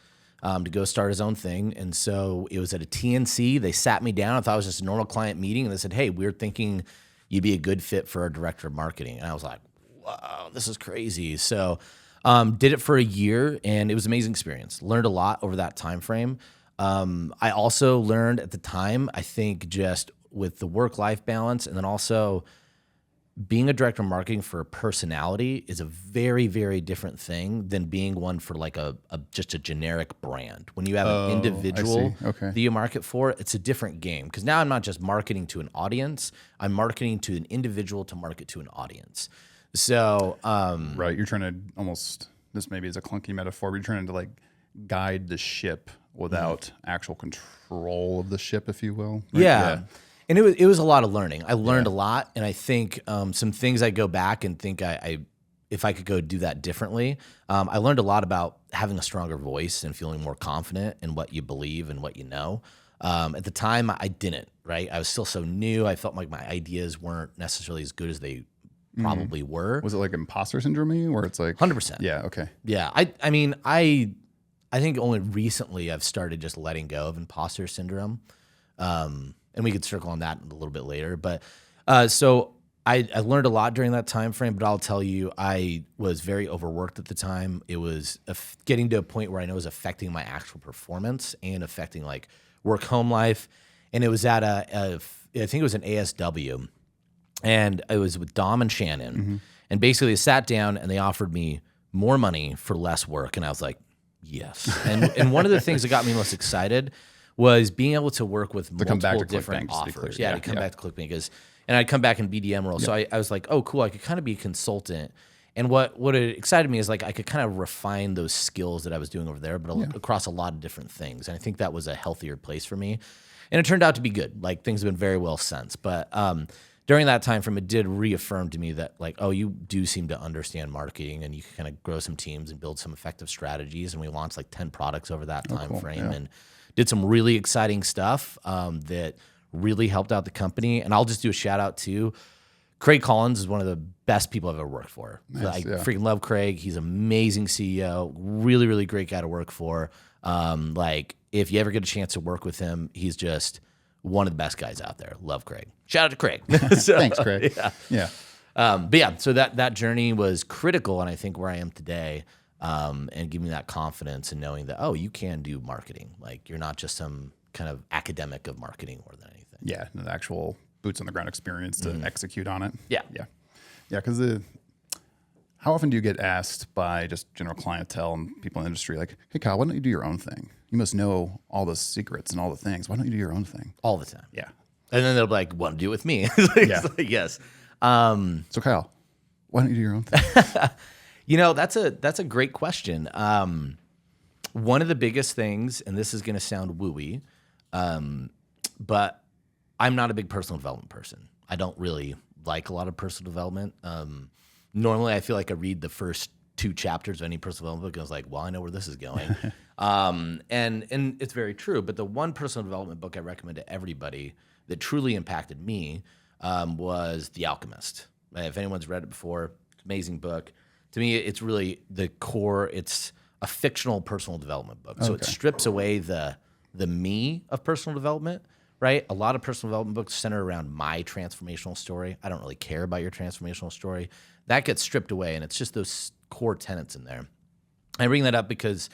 S1: To go start his own thing. And so it was at a TNC. They sat me down. I thought it was just a normal client meeting. And they said, hey, we're thinking you'd be a good fit for our director of marketing. And I was like, wow, this is crazy. So did it for a year, and it was an amazing experience. Learned a lot over that time frame. I also learned at the time, I think just with the work-life balance, and then also being a director of marketing for a personality is a very, very different thing than being one for like just a generic brand. When you have an individual that you market for, it's a different game. Because now I'm not just marketing to an audience, I'm marketing to an individual to market to an audience. So
S2: right, you're trying to almost, this maybe is a clunky metaphor, but you're trying to like guide the ship without actual control of the ship, if you will. Right?
S1: Yeah. And it was a lot of learning. I learned a lot, and I think some things I go back and think if I could go do that differently. I learned a lot about having a stronger voice and feeling more confident in what you believe and what you know. At the time, I didn't, right? I was still so new. I felt like my ideas weren't necessarily as good as they probably were.
S2: Was it like imposter syndrome, where it's like
S1: 100%?
S2: Yeah. Okay.
S1: Yeah. I mean, I think only recently I've started just letting go of imposter syndrome. And we could circle on that a little bit later. But so I learned a lot during that time frame, but I'll tell you, I was very overworked at the time. It was getting to a point where I know it was affecting my actual performance and affecting like work-home life. And it was at I think it was an ASW, and it was with Dom and Shannon. And basically they sat down and they offered me more money for less work. And I was like, yes. And one of the things that got me most excited was being able to work with multiple different offers. To come back to ClickBank. And I'd come back in BDM role. So I was like, oh, cool. I could kind of be a consultant And what it excited me is like I could kind of refine those skills that I was doing over there, but across a lot of different things. And I think that was a healthier place for me. And it turned out to be good. Like things have been very well since. But during that time frame, it did reaffirm to me that like, oh, you do seem to understand marketing and you can kind of grow some teams and build some effective strategies. And we launched like 10 products over that time frame and did some really exciting stuff that really helped out the company. And I'll just do a shout out to Craig Collins is one of the best people I've ever worked for.
S2: Nice,
S1: I freaking love Craig. He's an amazing CEO, really, really great guy to work for. Like if you ever get a chance to work with him, he's just one of the best guys out there. Love Craig. Shout out to Craig. So,
S2: Thanks, Craig. Yeah.
S1: But yeah, so that journey was critical, and I think where I am today, and giving me that confidence and knowing that, oh, you can do marketing. Like you're not just some kind of academic of marketing more than anything.
S2: Yeah, an actual boots on the ground experience to execute on it.
S1: Yeah.
S2: Because how often do you get asked by just general clientele and people in the industry, like, hey, Kyle, why don't you do your own thing? You must know all the secrets and all the things. Why don't you do your own thing?
S1: All the time.
S2: Yeah.
S1: And then they'll be like, want to do it with me? Yes.
S2: So Kyle, why don't you do your own thing?
S1: That's a great question. One of the biggest things, and this is going to sound wooey, but I'm not a big personal development person. I don't really like a lot of personal development. Normally, I feel like I read the first 2 chapters of any personal development book, and I was like, well, I know where this is going. And it's very true. But the one personal development book I recommend to everybody that truly impacted me was The Alchemist. If anyone's read it before, amazing book. To me, it's really the core. It's a fictional personal development book. So it strips away the me of personal development. Right? A lot of personal development books center around my transformational story. I don't really care about your transformational story. That gets stripped away, and it's just those core tenets in there. I bring that up because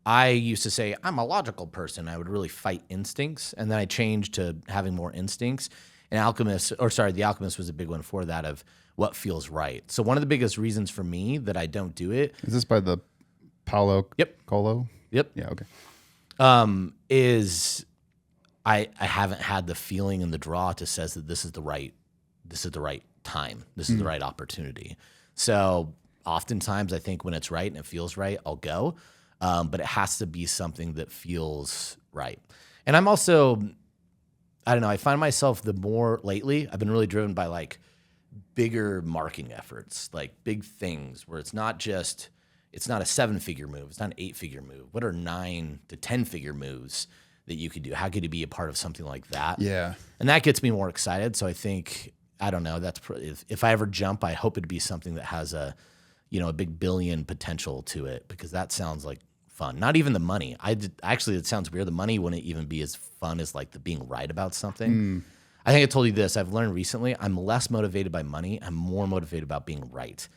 S1: I used to say, I'm a logical person. I would really fight instincts, and then I changed to having more instincts. And The Alchemist was a big one for that of what feels right. So one of the biggest reasons for me that I don't do it.
S2: Is this by the Paulo Coelho?
S1: Yep.
S2: Yeah, okay.
S1: Is I haven't had the feeling and the draw to says that this is the right time. This is the right opportunity. So oftentimes I think when it's right and it feels right, I'll go. But it has to be something that feels right. And I'm also, I don't know, I find myself the more lately, I've been really driven by like bigger marketing efforts, like big things where it's not a 7-figure move. It's not an 8-figure move. What are 9 to 10-figure moves that you could do? How could you be a part of something like that?
S2: Yeah.
S1: And that gets me more excited. So I think, I don't know, if I ever jump, I hope it'd be something that has a big billion potential to it, because that sounds like fun. Not even the money. Actually, it sounds weird. The money wouldn't even be as fun as like the being right about something. I think I told you this. I've learned recently, I'm less motivated by money. I'm more motivated about being right.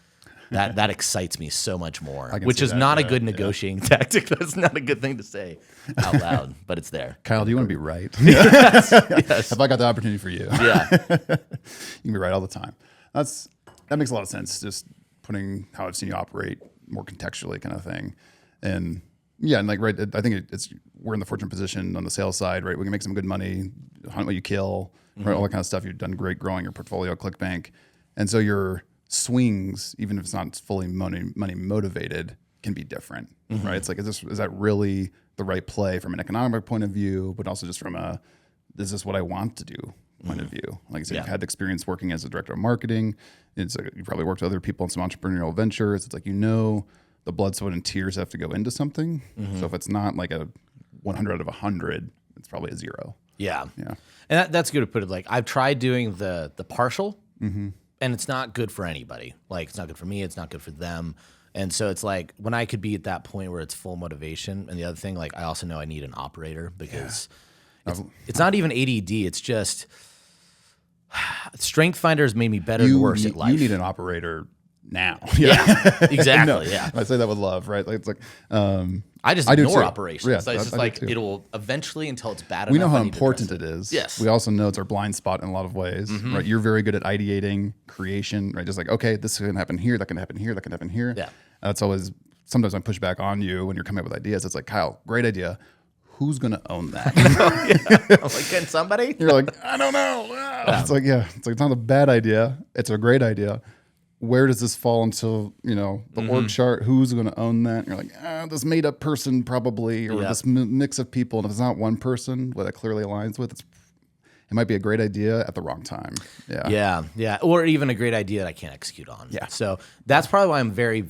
S1: That excites me so much more, which is not a good negotiating tactic. That's not a good thing to say out loud, but it's there.
S2: Kyle, do you want to be right?
S1: Yes.
S2: Have I got the opportunity for you?
S1: Yeah.
S2: You can be right all the time. That makes a lot of sense. Just putting how I've seen you operate more contextually, kind of thing. And yeah, and like, right, I think we're in the fortunate position on the sales side, right? We can make some good money, hunt what you kill, right? All that kind of stuff. You've done great growing your portfolio at ClickBank. And so your swings, even if it's not fully money motivated, can be different, right? It's like, is that really the right play from an economic point of view, but also just from is this what I want to do point of view? Like I said, you've had the experience working as a director of marketing. It's like you probably worked with other people in some entrepreneurial ventures. It's like, the blood, sweat, and tears have to go into something. So if it's not like a 100 out of 100, it's probably a 0.
S1: Yeah. And that's good to put it. Like I've tried doing the partial, and it's not good for anybody. Like it's not good for me. It's not good for them. And so it's like when I could be at that point where it's full motivation. And the other thing, like I also know I need an operator because it's not even ADD. It's just Strength Finder has made me better and worse at life.
S2: You need an operator now.
S1: Yeah, exactly. Yeah.
S2: I say that with love, right? Like it's like
S1: I just ignore operations.
S2: Yeah,
S1: so it's just like it'll eventually until it's bad enough.
S2: We know how important it is.
S1: Yes.
S2: We also know it's our blind spot in a lot of ways. Right. You're very good at ideating, creation, right? Just like, okay, this can happen here, that can happen here, that can happen here.
S1: Yeah.
S2: That's always sometimes I push back on you when you're coming up with ideas. It's like, Kyle, great idea. Who's gonna own that?
S1: I'm like, can somebody?
S2: You're like, I don't know. It's like, it's not a bad idea. It's a great idea. where does this fall into, the org chart? Who's going to own that? And you're like, this made up person probably, or this mix of people. And if it's not one person what that clearly aligns with, it might be a great idea at the wrong time.
S1: Yeah. Or even a great idea that I can't execute on.
S2: Yeah.
S1: So that's probably why I'm very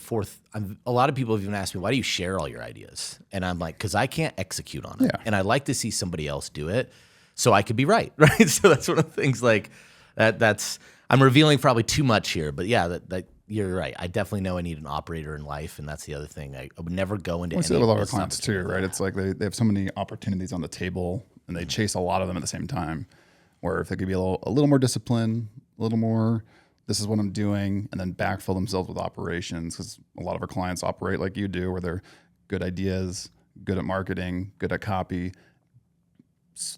S1: a lot of people have even asked me, why do you share all your ideas? And I'm like, because I can't execute on it.
S2: Yeah.
S1: And I like to see somebody else do it so I could be right. Right. So that's one of the things like that's, I'm revealing probably too much here, but yeah, that you're right. I definitely know I need an operator in life. And that's the other thing. I would never go into any
S2: see that with a lot of our clients too, right? It's like they have so many opportunities on the table and they chase a lot of them at the same time. Where if they could be a little more disciplined, a little more, this is what I'm doing, and then backfill themselves with operations, because a lot of our clients operate like you do, where they're good ideas, good at marketing, good at copy.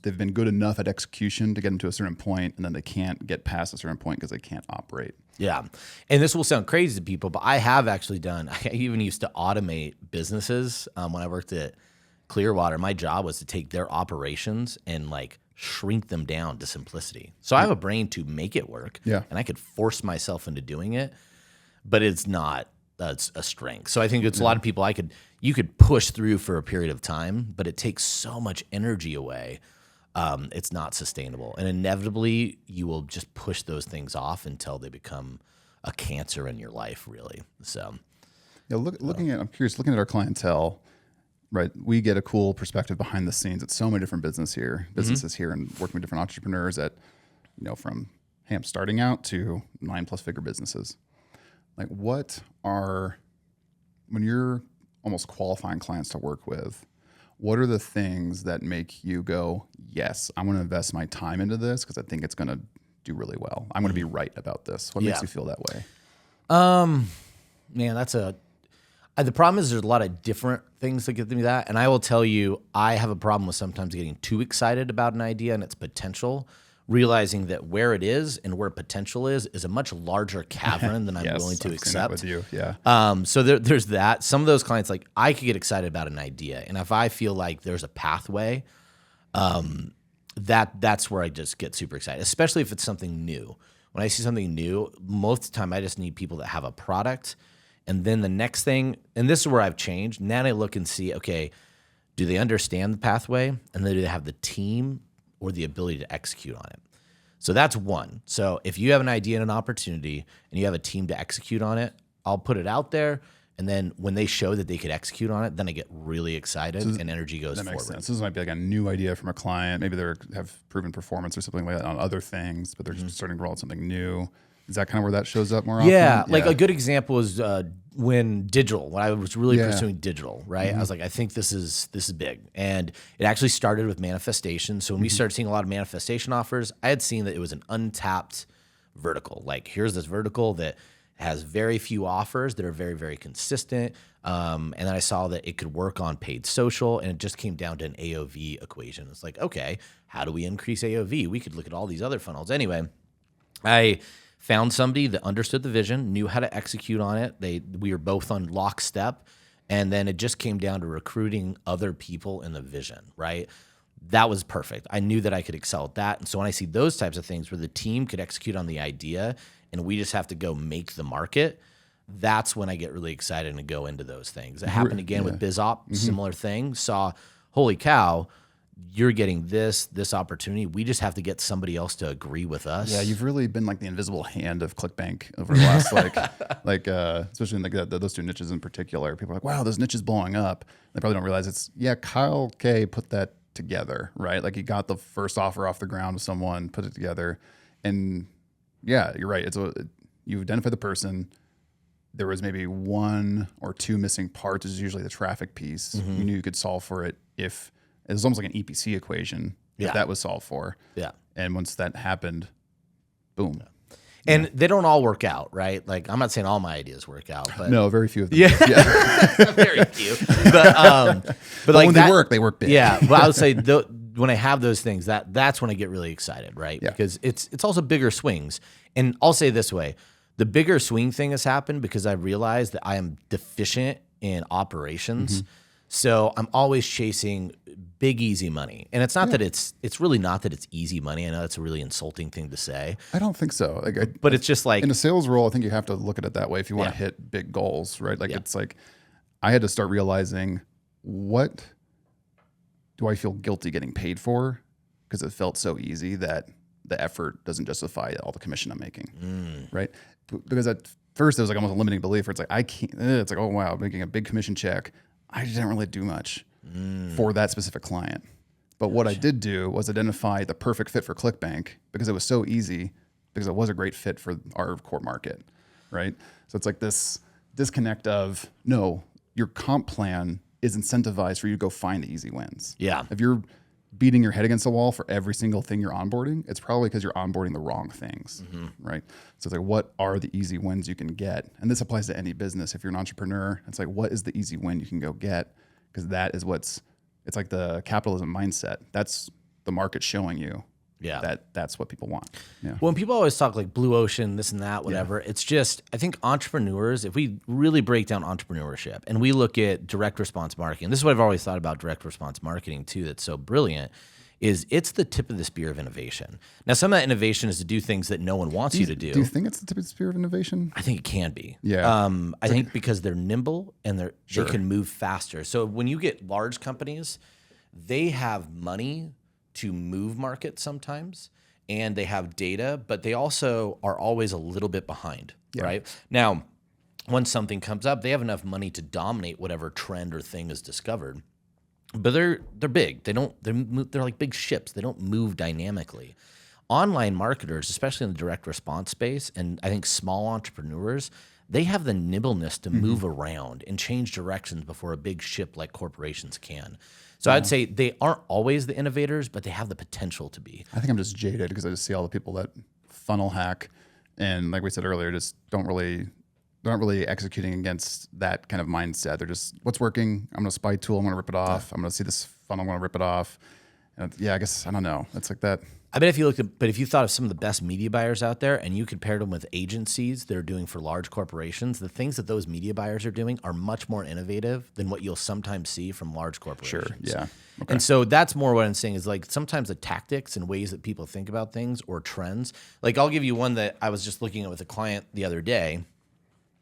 S2: They've been good enough at execution to get them to a certain point, and then they can't get past a certain point because they can't operate.
S1: Yeah. And this will sound crazy to people, but I have actually I even used to automate businesses. When I worked at Clearwater, my job was to take their operations and shrink them down to simplicity. So I have a brain to make it work, and I could force myself into doing it, but it's not a strength. So I think it's a lot of people you could push through for a period of time, but it takes so much energy away. It's not sustainable. And inevitably you will just push those things off until they become a cancer in your life, really. So
S2: I'm curious, looking at our clientele, right, we get a cool perspective behind the scenes at so many different businesses here, and working with different entrepreneurs at, from hey, I'm starting out to 9+ figure businesses. When you're almost qualifying clients to work with, what are the things that make you go, yes, I'm going to invest my time into this because I think it's going to do really well. I'm going to be right about this. What makes you feel that way?
S1: Man, the problem is there's a lot of different things that get me that. And I will tell you, I have a problem with sometimes getting too excited about an idea and its potential, realizing that where it is and where potential is a much larger cavern than I'm willing to accept.
S2: With you. Yeah.
S1: So there's that. Some of those clients, I could get excited about an idea. And if I feel like there's a pathway, that's where I just get super excited, especially if it's something new. When I see something new, most of the time I just need people that have a product. And then the next thing, and this is where I've changed, now I look and see, okay, do they understand the pathway? And then do they have the team or the ability to execute on it? So that's one. So if you have an idea and an opportunity and you have a team to execute on it, I'll put it out there. And then when they show that they could execute on it, then I get really excited and energy goes forward. That makes sense.
S2: This might be like a new idea from a client. Maybe they have proven performance or something like that on other things, but they're just starting to roll out something new. Is that kind of where that shows up more often?
S1: Yeah, a good example is when I was really pursuing digital, right? Mm-hmm. I was like, I think this is big. And it actually started with manifestation. So when we started seeing a lot of manifestation offers, I had seen that it was an untapped vertical. Here's this vertical that has very few offers that are very, very consistent. And then I saw that it could work on paid social, and it just came down to an AOV equation. It's like, okay, how do we increase AOV? We could look at all these other funnels. Anyway, I found somebody that understood the vision, knew how to execute on it. We were both on lockstep. And then it just came down to recruiting other people in the vision, right? That was perfect. I knew that I could excel at that. And so when I see those types of things where the team could execute on the idea and we just have to go make the market, that's when I get really excited and go into those things. It happened again with BizOp, similar thing. Saw, holy cow, you're getting this opportunity. We just have to get somebody else to agree with us.
S2: Yeah, you've really been like the invisible hand of ClickBank over the last especially in those two niches in particular. People are like, wow, this niche is blowing up. They probably don't realize Kyle K put that together, right? He got the first offer off the ground with someone, put it together, and yeah, you're right. You identify the person. There was maybe one or two missing parts. Is usually the traffic piece. Mm-hmm. You knew you could solve for it if. It was almost like an EPC equation if that was solved for. Yeah. And once that happened, boom.
S1: Yeah. And they don't all work out, right? I'm not saying all my ideas work out, but
S2: no, very few of them.
S1: Yeah. Very few. But
S2: when they work big.
S1: Yeah. But I would say when I have those things, that's when I get really excited, right? Yeah. Because it's also bigger swings. And I'll say this way, the bigger swing thing has happened because I realized that I am deficient in operations. Mm-hmm. So I'm always chasing big, easy money. And it's not that it's really not that it's easy money. I know that's a really insulting thing to say.
S2: I don't think so.
S1: But it's just like
S2: in a sales role, I think you have to look at it that way if you want to hit big goals, right? Like it's like I had to start realizing, what do I feel guilty getting paid for? Because it felt so easy that the effort doesn't justify all the commission I'm making, right? Because at first it was like almost a limiting belief where it's like, I can't, it's like, oh wow, I'm making a big commission check. I didn't really do much for that specific client. But what I did do was identify the perfect fit for ClickBank because it was so easy, because it was a great fit for our core market, right? So it's like this disconnect of, no, your comp plan is incentivized for you to go find the easy wins.
S1: Yeah.
S2: If you're beating your head against the wall for every single thing you're onboarding, it's probably because you're onboarding the wrong things, right? So it's like, what are the easy wins you can get? And this applies to any business. If you're an entrepreneur, it's like, what is the easy win you can go get? Because that is it's like the capitalism mindset. That's the market showing you that's what people want. Yeah.
S1: When people always talk like blue ocean, this and that, whatever, it's just, I think entrepreneurs, if we really break down entrepreneurship and we look at direct response marketing, this is what I've always thought about direct response marketing too, that's so brilliant, is it's the tip of the spear of innovation. Now, some of that innovation is to do things that no one wants you to do.
S2: Do you think it's the tip of the spear of innovation?
S1: I think it can be.
S2: Yeah.
S1: I think because they're nimble and they can move faster. So when you get large companies, they have money to move markets sometimes, and they have data, but they also are always a little bit behind, right? Now, once something comes up, they have enough money to dominate whatever trend or thing is discovered. But they're big. They're like big ships. They don't move dynamically. Online marketers, especially in the direct response space, and I think small entrepreneurs, they have the nimbleness to move around and change directions before a big ship like corporations can. So I'd say they aren't always the innovators, but they have the potential to be.
S2: I think I'm just jaded because I just see all the people that funnel hack, and like we said earlier, just they're not really executing against that kind of mindset. They're just, what's working? I'm gonna spy tool. I'm gonna rip it off. I'm gonna see this funnel. I'm gonna rip it off. And I guess I don't know. It's like that.
S1: I bet if you thought of some of the best media buyers out there and you compared them with agencies that are doing for large corporations, the things that those media buyers are doing are much more innovative than what you'll sometimes see from large corporations.
S2: Sure. Yeah. Okay.
S1: And so that's more what I'm saying is like sometimes the tactics and ways that people think about things or trends. Like I'll give you one that I was just looking at with a client the other day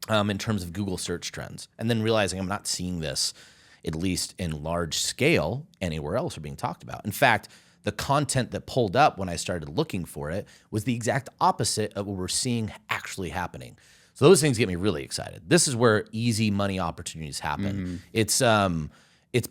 S1: in terms of Google search trends, and then realizing I'm not seeing this, at least in large scale, anywhere else or being talked about. In fact, the content that pulled up when I started looking for it was the exact opposite of what we're seeing actually happening. So those things get me really excited. This is where easy money opportunities happen. It's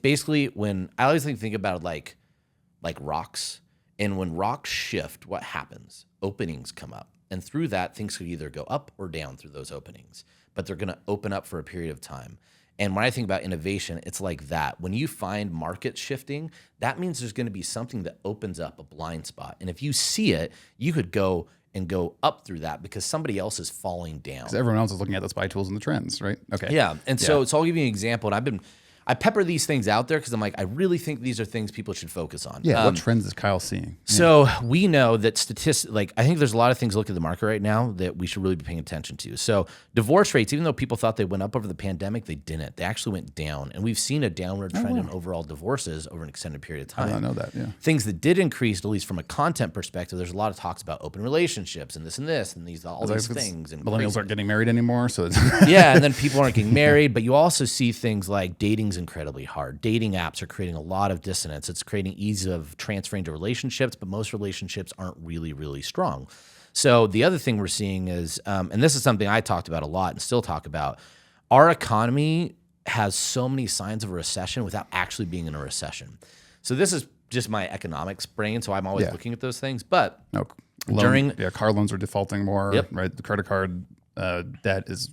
S1: basically when I always think about it like rocks. And when rocks shift, what happens? Openings come up. And through that, things could either go up or down through those openings. But they're going to open up for a period of time. And when I think about innovation, it's like that. When you find market shifting, that means there's going to be something that opens up a blind spot. And if you see it, you could go up through that because somebody else is falling down.
S2: Because everyone else is looking at the spy tools and the trends, right? Okay.
S1: Yeah. And so I'll give you an example. And I pepper these things out there because I'm like, I really think these are things people should focus on.
S2: Yeah. What trends is Kyle seeing?
S1: So we know that I think there's a lot of things look at the market right now that we should really be paying attention to. So divorce rates, even though people thought they went up over the pandemic, they didn't. They actually went down. And we've seen a downward trend in overall divorces over an extended period of time.
S2: I know that, yeah.
S1: Things that did increase, at least from a content perspective, there's a lot of talks about open relationships and this and all these things. And
S2: millennials aren't getting married anymore. So it's
S1: yeah, and then people aren't getting married. But you also see things like dating's incredibly hard. Dating apps are creating a lot of dissonance. It's creating ease of transferring to relationships, but most relationships aren't really, really strong. So the other thing we're seeing is, and this is something I talked about a lot and still talk about, our economy has so many signs of a recession without actually being in a recession. So this is just my economics brain, so I'm always looking at those things. But
S2: car loans are defaulting more, right? The credit card debt is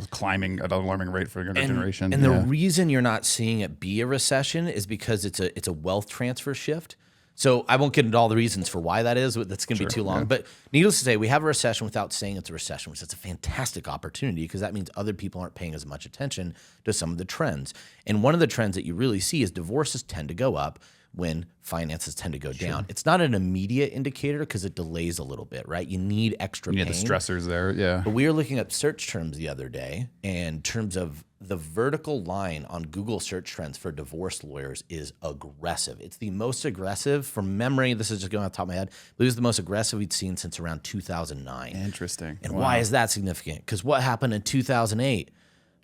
S2: climbing at an alarming rate for younger generation.
S1: And the reason you're not seeing it be a recession is because it's a wealth transfer shift. So I won't get into all the reasons for why that is. That's going to be too long. But needless to say, we have a recession without saying it's a recession, which is a fantastic opportunity because that means other people aren't paying as much attention to some of the trends. And one of the trends that you really see is divorces tend to go up when finances tend to go down. It's not an immediate indicator because it delays a little bit, right? You need extra
S2: Yeah,
S1: pain.
S2: the stressors there. Yeah.
S1: But we were looking at search terms the other day, and in terms of the vertical line on Google search trends for divorce lawyers is aggressive. It's the most aggressive from memory. This is just going off the top of my head, but it was the most aggressive we'd seen since around 2009.
S2: Interesting.
S1: And why is that significant? Because what happened in 2008?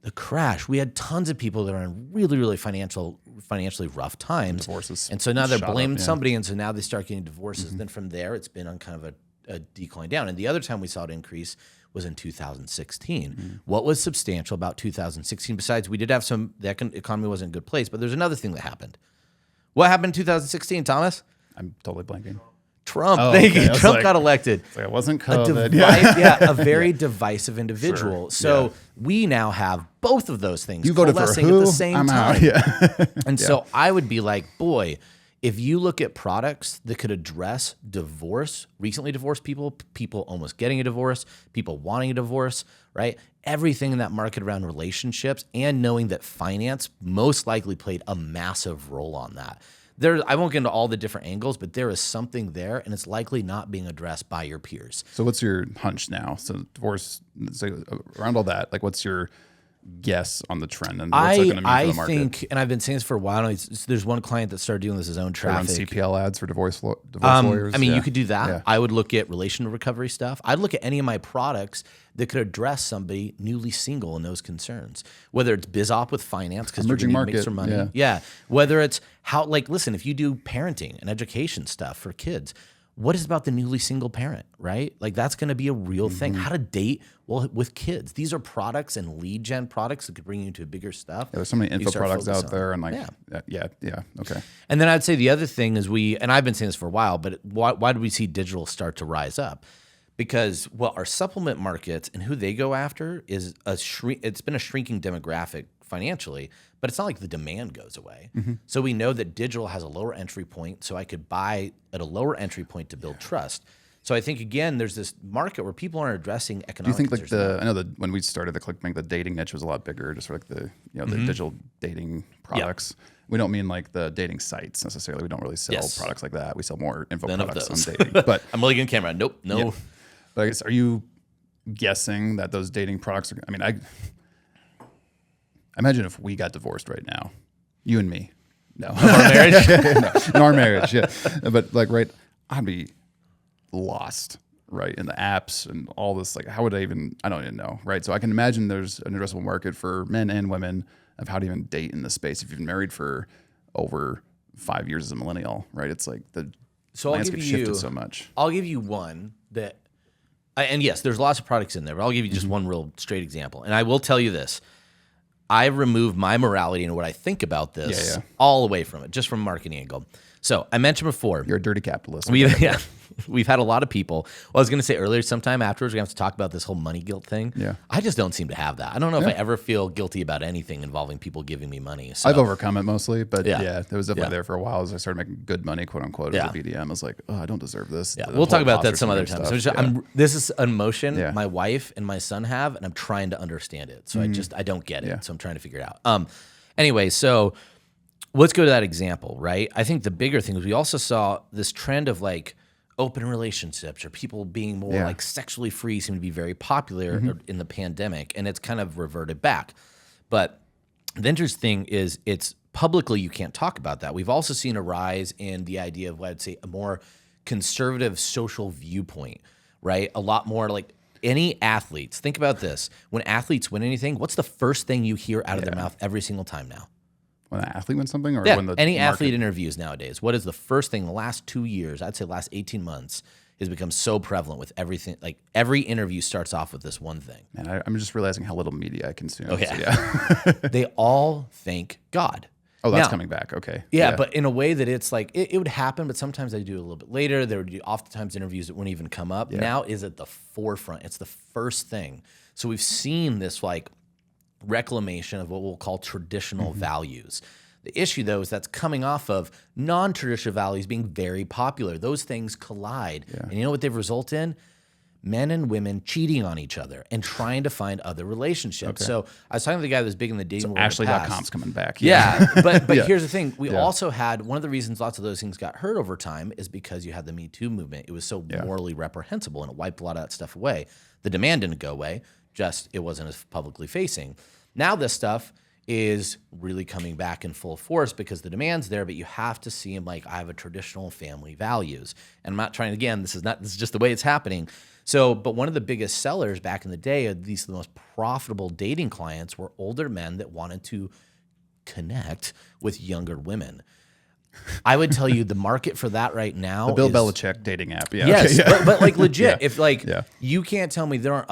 S1: The crash. We had tons of people that are in really, really financially rough times.
S2: Divorces.
S1: And so now they're
S2: shot up,
S1: blaming
S2: yeah.
S1: somebody, and so now they start getting divorces. Then from there, it's been on kind of a decline down. And the other time we saw it increase was in 2016. What was substantial about 2016? Besides, we did have the economy wasn't in a good place, but there's another thing that happened. What happened in 2016, Thomas?
S2: I'm totally blanking.
S1: Trump.
S2: Oh,
S1: Thank
S2: okay.
S1: you.
S2: I was
S1: Trump
S2: like-
S1: got elected.
S2: It's like it wasn't
S1: A
S2: COVID.
S1: a very divisive individual.
S2: Sure.
S1: So
S2: Yeah.
S1: we now have both of those things
S2: You voted for
S1: coalescing
S2: who?
S1: at the same
S2: I'm
S1: time.
S2: out. Yeah.
S1: And so I would be like, boy, if you look at products that could address divorce, recently divorced people, people almost getting a divorce, people wanting a divorce, right? Everything in that market around relationships and knowing that finance most likely played a massive role on that. I won't get into all the different angles, but there is something there, and it's likely not being addressed by your peers.
S2: So what's your hunch now? So divorce, so around all that, like what's your guess on the trend and what's it going to mean for the market?
S1: think, and I've been saying this for a while now, there's one client that started doing this his own
S2: They run
S1: traffic.
S2: CPL ads for divorce lawyers.
S1: I mean,
S2: Yeah.
S1: you could do that.
S2: Yeah.
S1: I would look at relational recovery stuff. I'd look at any of my products that could address somebody newly single and those concerns. Whether it's BizOp with finance because you're
S2: Emerging
S1: going to make
S2: market,
S1: some money. Yeah. Whether it's how, like, listen, if you do parenting and education stuff for kids, what is about the newly single parent, right? Like that's going to be a real thing. How to date with kids. These are products and lead gen products that could bring you into bigger stuff.
S2: Yeah, there's so many
S1: you
S2: info
S1: start
S2: products
S1: focus
S2: out
S1: on.
S2: there, and like,
S1: Yeah.
S2: yeah, okay.
S1: And then I'd say the other thing is and I've been saying this for a while, but why did we see digital start to rise up? Because our supplement markets and who they go after is it's been a shrinking demographic financially, but it's not like the demand goes away. So we know that digital has a lower entry point, so I could buy at a lower entry point to build trust. So I think again, there's this market where people aren't addressing
S2: Do you
S1: economic
S2: think like
S1: concerns.
S2: I know that when we started the ClickBank, the dating niche was a lot bigger, just for like the the digital dating products. We don't mean like the dating sites necessarily. We don't really sell
S1: Yes.
S2: products like that. We sell more info
S1: None of
S2: products
S1: those.
S2: on dating. But
S1: I'm looking at camera. Nope, no.
S2: Yeah. But I guess, are you guessing that those dating products are? I mean, I imagine if we got divorced right now, you and me. No,
S1: Our marriage.
S2: no, in our marriage, yeah. But like, right, I'd be lost, right, in the apps and all this. Like, how would I even? I don't even know, right? So I can imagine there's an addressable market for men and women of how to even date in this space. If you've been married for over 5 years as a millennial, right? It's like the
S1: So I'll give
S2: landscape
S1: you.
S2: shifted so much.
S1: I'll give you one that, and yes, there's lots of products in there, but I'll give you just one real straight example. And I will tell you this. I remove my morality and what I think about this all away from it, just from a marketing angle. So I mentioned before,
S2: You're a dirty capitalist.
S1: we've had a lot of people. Well, I was going to say earlier, sometime afterwards, we're going to have to talk about this whole money guilt thing.
S2: Yeah.
S1: I just don't seem to have that. I don't know if I ever feel guilty about anything involving people giving me money. So
S2: I've overcome it mostly, but
S1: Yeah.
S2: yeah, it was definitely
S1: Yeah.
S2: there for a while as I started making good money, quote unquote,
S1: Yeah.
S2: as a BDM. I was like, oh, I don't deserve this.
S1: yeah,
S2: The
S1: we'll talk
S2: whole
S1: about that
S2: imposter
S1: some other time.
S2: syndrome
S1: So
S2: stuff.
S1: this is an emotion
S2: Yeah.
S1: my wife and my son have, and I'm trying to understand it. So I don't get it.
S2: Yeah.
S1: So I'm trying to figure it out. Anyway, so let's go to that example, right? I think the bigger thing is we also saw this trend of like open relationships or people being more like sexually free seem to be very popular in the pandemic, and it's kind of reverted back. But the interesting thing is it's publicly you can't talk about that. We've also seen a rise in the idea of what I'd say a more conservative social viewpoint, right? A lot more like any athletes. Think about this. When athletes win anything, what's the first thing you hear out of their mouth every single time now?
S2: When an athlete wins something, or
S1: Yeah,
S2: when the
S1: any
S2: market-
S1: athlete interviews nowadays, what is the first thing the last 2 years, I'd say last 18 months, has become so prevalent with everything. Like every interview starts off with this one thing.
S2: Man, I'm just realizing how little media I consume.
S1: Okay.
S2: So, yeah.
S1: They all thank God.
S2: Oh, that's
S1: Now,
S2: coming back. Okay.
S1: Yeah, but in a way that it's like it would happen, but sometimes I do it a little bit later. There would be oftentimes interviews that wouldn't even come up. Now is at the forefront. It's the first thing. So we've seen this like reclamation of what we'll call traditional values. The issue though is that's coming off of non-traditional values being very popular. Those things collide. And you know what they've resulted in? men and women cheating on each other and trying to find other relationships. So I was talking to the guy that was big in the dating world.
S2: Ashley.com's coming back.
S1: Yeah. But here's the thing. We also had, one of the reasons lots of those things got heard over time is because you had the Me Too movement. It was so morally reprehensible, and it wiped a lot of that stuff away. The demand didn't go away, just it wasn't as publicly facing. Now this stuff is really coming back in full force because the demand's there, but you have to see them like, I have a traditional family values. And I'm not trying, again, this is just the way it's happening. So, but one of the biggest sellers back in the day, at least the most profitable dating clients, were older men that wanted to connect with younger women. I would tell you the market for that right now.
S2: The Bill Belichick dating app. Yeah.
S1: Yes,
S2: okay,
S1: but like legit, if like
S2: Yeah.
S1: you can't tell me there aren't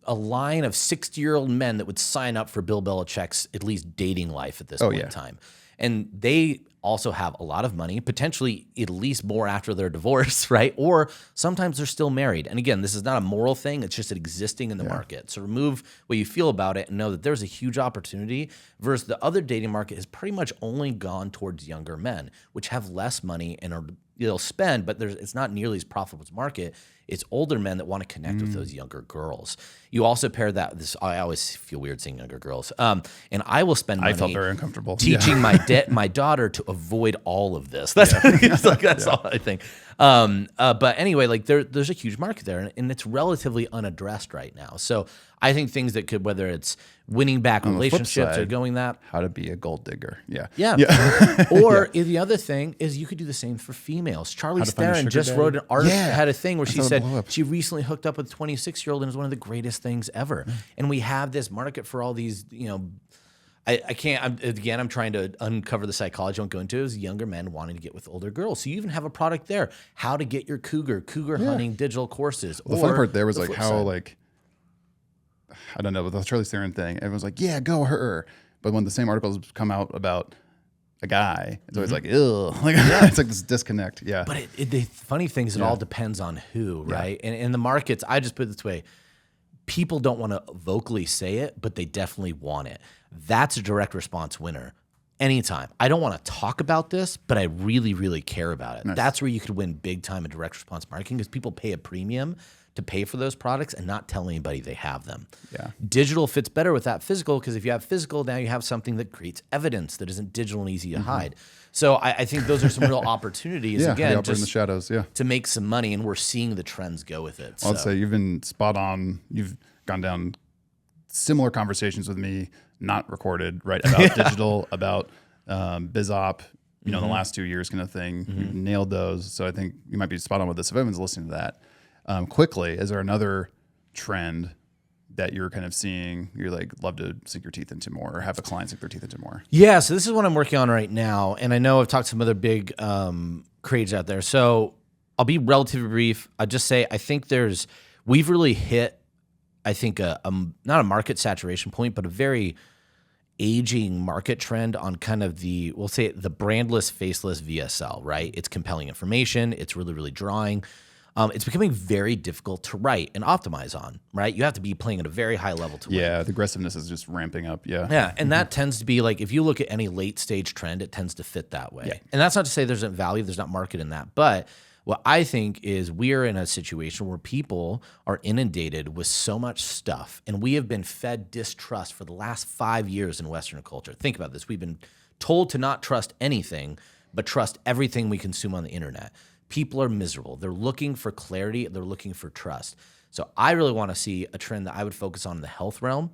S1: a line of 60-year-old men that would sign up for Bill Belichick's at least dating life at this point in time. And they also have a lot of money, potentially at least more after their divorce, right? Or sometimes they're still married. And again, this is not a moral thing. It's just existing in the market. So remove what you feel about it and know that there's a huge opportunity versus the other dating market has pretty much only gone towards younger men, which have less money and they'll spend, but it's not nearly as profitable as market. It's older men that want to connect with those younger girls. You also pair that. I always feel weird saying younger girls. And I will spend money.
S2: I felt very uncomfortable
S1: teaching my daughter to avoid all of this. That's all I think. But anyway, like there's a huge market there, and it's relatively unaddressed right now. So I think things that could, whether it's winning back relationships or going that.
S2: How to be a gold digger. Yeah.
S1: Or the other thing is you could do the same for females. Charlize Theron just wrote an article, had a thing where she said she recently hooked up with a 26-year-old and it was one of the greatest things ever. And we have this market for all these, I can't, I'm trying to uncover the psychology. I won't go into it. Is younger men wanting to get with older girls. So you even have a product there. How to get your cougar hunting digital courses.
S2: The fun part there was like how like, I don't know, with the Charlize Theron thing, everyone's like, yeah, go her. But when the same articles come out about a guy, it's always like, ew. Like, it's like this disconnect. Yeah.
S1: But the funny thing is it all depends on who, right? And in the markets, I just put it this way. People don't want to vocally say it, but they definitely want it. That's a direct response winner anytime. I don't want to talk about this, but I really, really care about it. Nice. That's where you could win big time in direct response marketing because people pay a premium to pay for those products and not tell anybody they have them. Yeah. Digital fits better with that physical because if you have physical, now you have something that creates evidence that isn't digital and easy to hide. So I think those are some real opportunities, again, just
S2: in the shadows,
S1: to make some money, and we're seeing the trends go with it.
S2: I'd say you've been spot on. You've gone down similar conversations with me, not recorded, right, about digital, about BizOp, in the last 2 years kind of thing. You've nailed those. So I think you might be spot on with this. If anyone's listening to that, quickly, is there another trend that you're kind of seeing, you're like, love to sink your teeth into more or have a client sink their teeth into more?
S1: Yeah, so this is what I'm working on right now. And I know I've talked to some other big creators out there. So I'll be relatively brief. I'll just say I think we've really hit, I think, not a market saturation point, but a very aging market trend on kind of we'll say the brandless, faceless VSL, right? It's compelling information. It's really, really drawing. It's becoming very difficult to write and optimize on, right? You have to be playing at a very high level to win.
S2: Yeah, the aggressiveness is just ramping up,
S1: Yeah, and that tends to be like, if you look at any late stage trend, it tends to fit that way. Yeah. And that's not to say there's not value, there's not market in that. But what I think is we're in a situation where people are inundated with so much stuff, and we have been fed distrust for the last 5 years in Western culture. Think about this. We've been told to not trust anything, but trust everything we consume on the internet. People are miserable. They're looking for clarity. They're looking for trust. So I really want to see a trend that I would focus on in the health realm,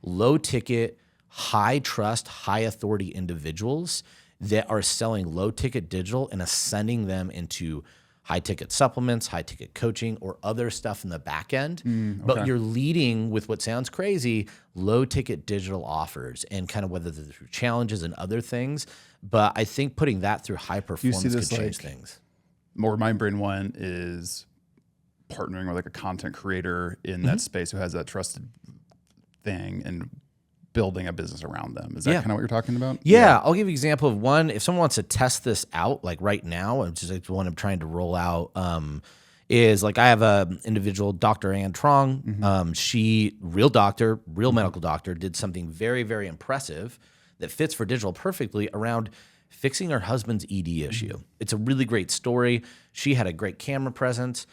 S1: low ticket, high trust, high authority individuals that are selling low ticket digital and ascending them into high ticket supplements, high ticket coaching, or other stuff in the back end. But you're leading with what sounds crazy, low ticket digital offers, and kind of whether they're through challenges and other things. But I think putting that through high performance could change things.
S2: More my brain one is partnering with like a content creator in that space who has that trusted thing and building a business around them. Is that kind of what you're talking about?
S1: Yeah. I'll give you an example of one. If someone wants to test this out, like right now, which is like the one I'm trying to roll out, is like I have a individual, Dr. Ann Trong. She, real doctor, real medical doctor, did something very, very impressive that fits for digital perfectly around fixing her husband's ED issue. It's a really great story. She had a great camera presence.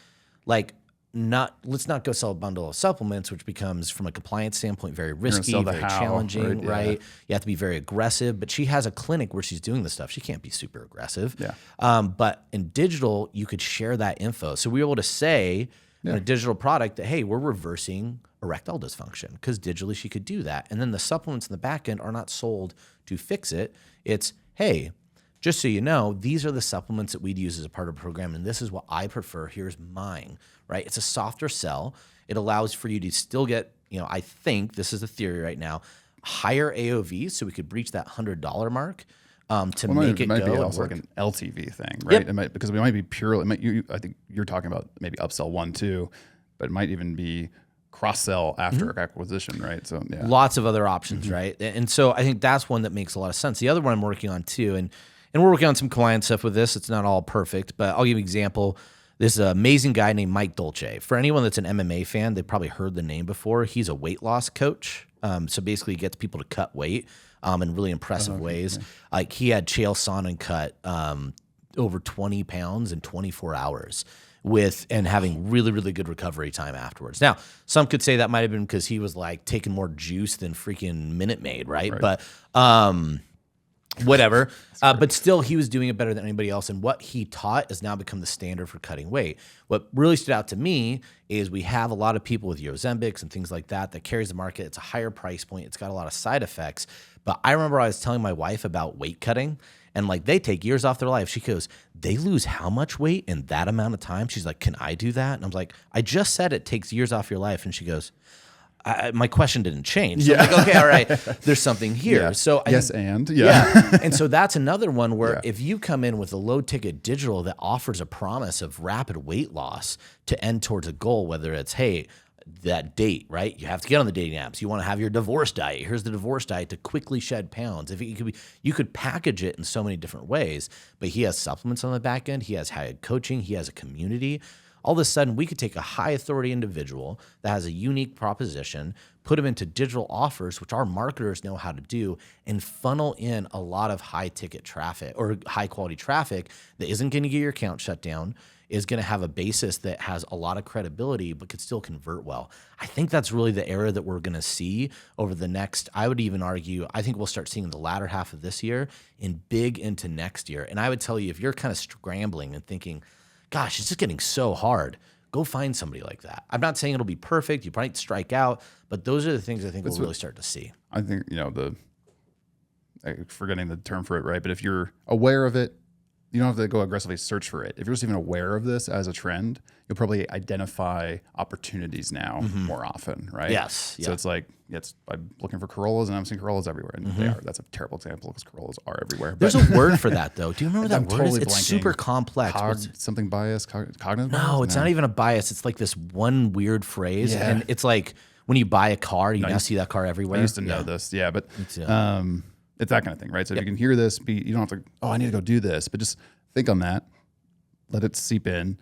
S1: Like let's not go sell a bundle of supplements, which becomes from a compliance standpoint very risky, very challenging, right? You have to be very aggressive. But she has a clinic where she's doing this stuff. She can't be super aggressive. But in digital, you could share that info. So we were able to say in a digital product that, hey, we're reversing erectile dysfunction, because digitally she could do that. And then the supplements in the back end are not sold to fix it. It's, hey, just so you know, these are the supplements that we'd use as a part of the program, and this is what I prefer. Here's mine, right? It's a softer sell. It allows for you to still get, I think, this is the theory right now, higher AOVs, so we could reach that $100 mark to make it go. It might be also
S2: like an LTV thing, right? It might, because we might be purely, I think you're talking about maybe upsell 1, 2, but it might even be cross-sell after acquisition, right? So
S1: lots of other options, right? And so I think that's one that makes a lot of sense. The other one I'm working on too, and we're working on some client stuff with this. It's not all perfect, but I'll give you an example. This amazing guy named Mike Dolce. For anyone that's an MMA fan, they probably heard the name before. He's a weight loss coach. So basically he gets people to cut weight in really impressive ways. Like he had Chael Sonnen cut over 20 pounds in 24 hours. And having really, really good recovery time afterwards. Now, some could say that might have been because he was like taking more juice than freaking Minute Maid, right? But whatever. But still, he was doing it better than anybody else. And what he taught has now become the standard for cutting weight. What really stood out to me is we have a lot of people with Ozempics and things like that carries the market. It's a higher price point. It's got a lot of side effects. But I remember I was telling my wife about weight cutting. And like they take years off their life. She goes, they lose how much weight in that amount of time? She's like, can I do that? And I'm like, I just said it takes years off your life. And she goes, my question didn't change. So I'm like, okay, all right, there's something here. So and so that's another one where if you come in with a low ticket digital that offers a promise of rapid weight loss to end towards a goal, whether it's, hey, that date, right? You have to get on the dating apps. You want to have your divorce diet. Here's the divorce diet to quickly shed pounds. You could package it in so many different ways, but he has supplements on the back end. He has high coaching. He has a community. All of a sudden, we could take a high authority individual that has a unique proposition, put them into digital offers, which our marketers know how to do, and funnel in a lot of high ticket traffic or high quality traffic that isn't going to get your account shut down, is going to have a basis that has a lot of credibility, but could still convert well. I think that's really the era that we're going to see over the next, I would even argue, I think we'll start seeing the latter half of this year and big into next year. And I would tell you, if you're kind of scrambling and thinking, gosh, it's just getting so hard, go find somebody like that. I'm not saying it'll be perfect. You probably strike out, but those are the things I think we'll really start to see.
S2: I think, forgetting the term for it, right? But if you're aware of it, you don't have to go aggressively search for it. If you're just even aware of this as a trend, you'll probably identify opportunities now more often, right?
S1: Yes.
S2: So it's like, I'm looking for Corollas and I'm seeing Corollas everywhere. And they are. That's a terrible example because Corollas are everywhere.
S1: There's a word for that, though. Do you remember that word? It's super complex.
S2: Something bias, cognitive?
S1: No, it's not even a bias. It's like this one weird phrase. Yeah. And it's like when you buy a car, you now see that car everywhere.
S2: I used to know this. Yeah, but it's that kind of thing, right? So if you can hear this, you don't have to, I need to go do this, but just think on that, let it seep in,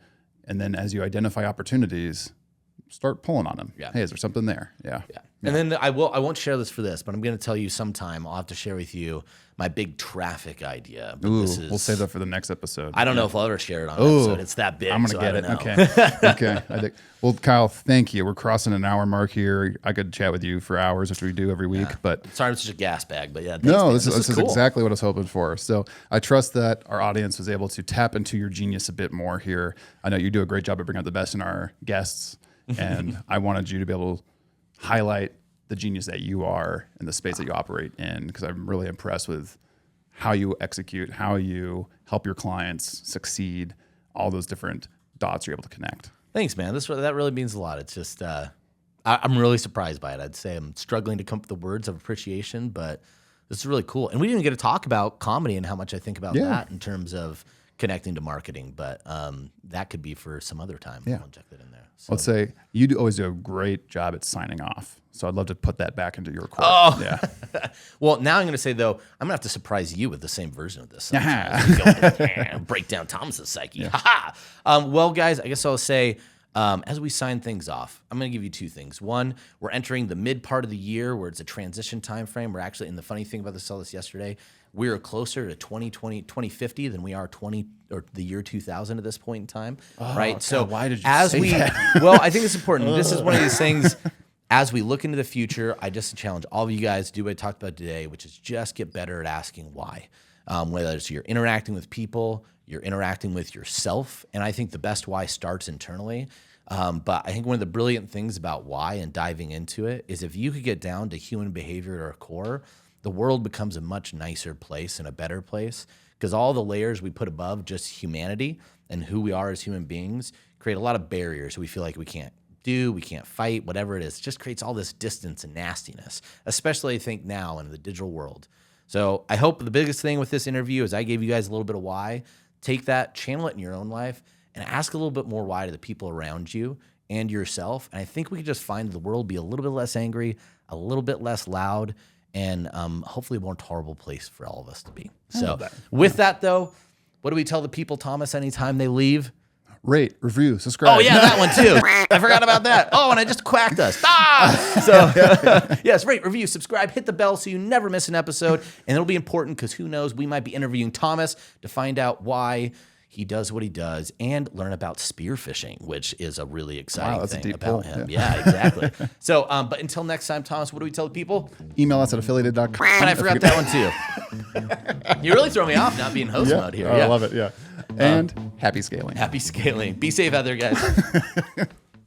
S2: and then as you identify opportunities, start pulling on them. Yeah. Hey, is there something there? Yeah.
S1: And then I won't share this for this, but I'm going to tell you sometime. I'll have to share with you my big traffic idea. But
S2: we'll save that for the next episode.
S1: I don't know if I'll ever share it on an episode. It's that big.
S2: I'm going to get it. Okay. Well, Kyle, thank you. We're crossing an hour mark here. I could chat with you for hours, which we do every week. But
S1: sorry, I'm such a gas bag. But
S2: this is cool. Exactly what I was hoping for. So I trust that our audience was able to tap into your genius a bit more here. I know you do a great job of bringing out the best in our guests, and I wanted you to be able to highlight the genius that you are in the space that you operate in, because I'm really impressed with how you execute, how you help your clients succeed, all those different dots you're able to connect.
S1: Thanks, man. That really means a lot. It's just I'm really surprised by it. I'd say I'm struggling to come up with the words of appreciation, but this is really cool. And we didn't even get to talk about comedy and how much I think about that in terms of connecting to marketing, but that could be for some other time.
S2: Yeah.
S1: I'll inject it in there. So.
S2: Let's say you always do a great job at signing off. So I'd love to put that back into your court.
S1: Oh, yeah. Well, now I'm going to say, though, I'm going to have to surprise you with the same version of this. Break down Thomas's psyche. Yeah. Well, guys, I guess I'll say As we sign things off, I'm going to give you two things. One, we're entering the mid part of the year where it's a transition time frame. We're actually, and the funny thing about this, saw this yesterday, we are closer to 2050 than we are the year 2000 at this point in time, right?
S2: God,
S1: so
S2: why did you say that?
S1: Well, I think it's important. This is one of these things. As we look into the future, I just challenge all of you guys to do what I talked about today, which is just get better at asking why. Whether it's you're interacting with people, you're interacting with yourself, and I think the best why starts internally. But I think one of the brilliant things about why and diving into it is if you could get down to human behavior at our core, the world becomes a much nicer place and a better place, because all the layers we put above just humanity and who we are as human beings create a lot of barriers. We feel like we can't fight, whatever it is. It just creates all this distance and nastiness, especially I think now in the digital world. So I hope the biggest thing with this interview is I gave you guys a little bit of why. Take that, channel it in your own life, and ask a little bit more why to the people around you and yourself. And I think we could just find the world be a little bit less angry, a little bit less loud, and hopefully a more tolerable place for all of us to be. So with that, though, what do we tell the people, Thomas, anytime they leave?
S2: Rate, review, subscribe.
S1: Oh, yeah, that one too. I forgot about that. Oh, and I just quacked us. So, yes, rate, review, subscribe, hit the bell so you never miss an episode. And it'll be important because who knows, we might be interviewing Thomas to find out why he does what he does and learn about spearfishing, which is a really exciting thing about him. Yeah, exactly. So, but until next time, Thomas, what do we tell the people?
S2: Email us at affiliated.com.
S1: And I forgot that one too. You really throw me off not being host mode here.
S2: I love it. Yeah. And happy scaling.
S1: Happy scaling. Be safe out there, guys.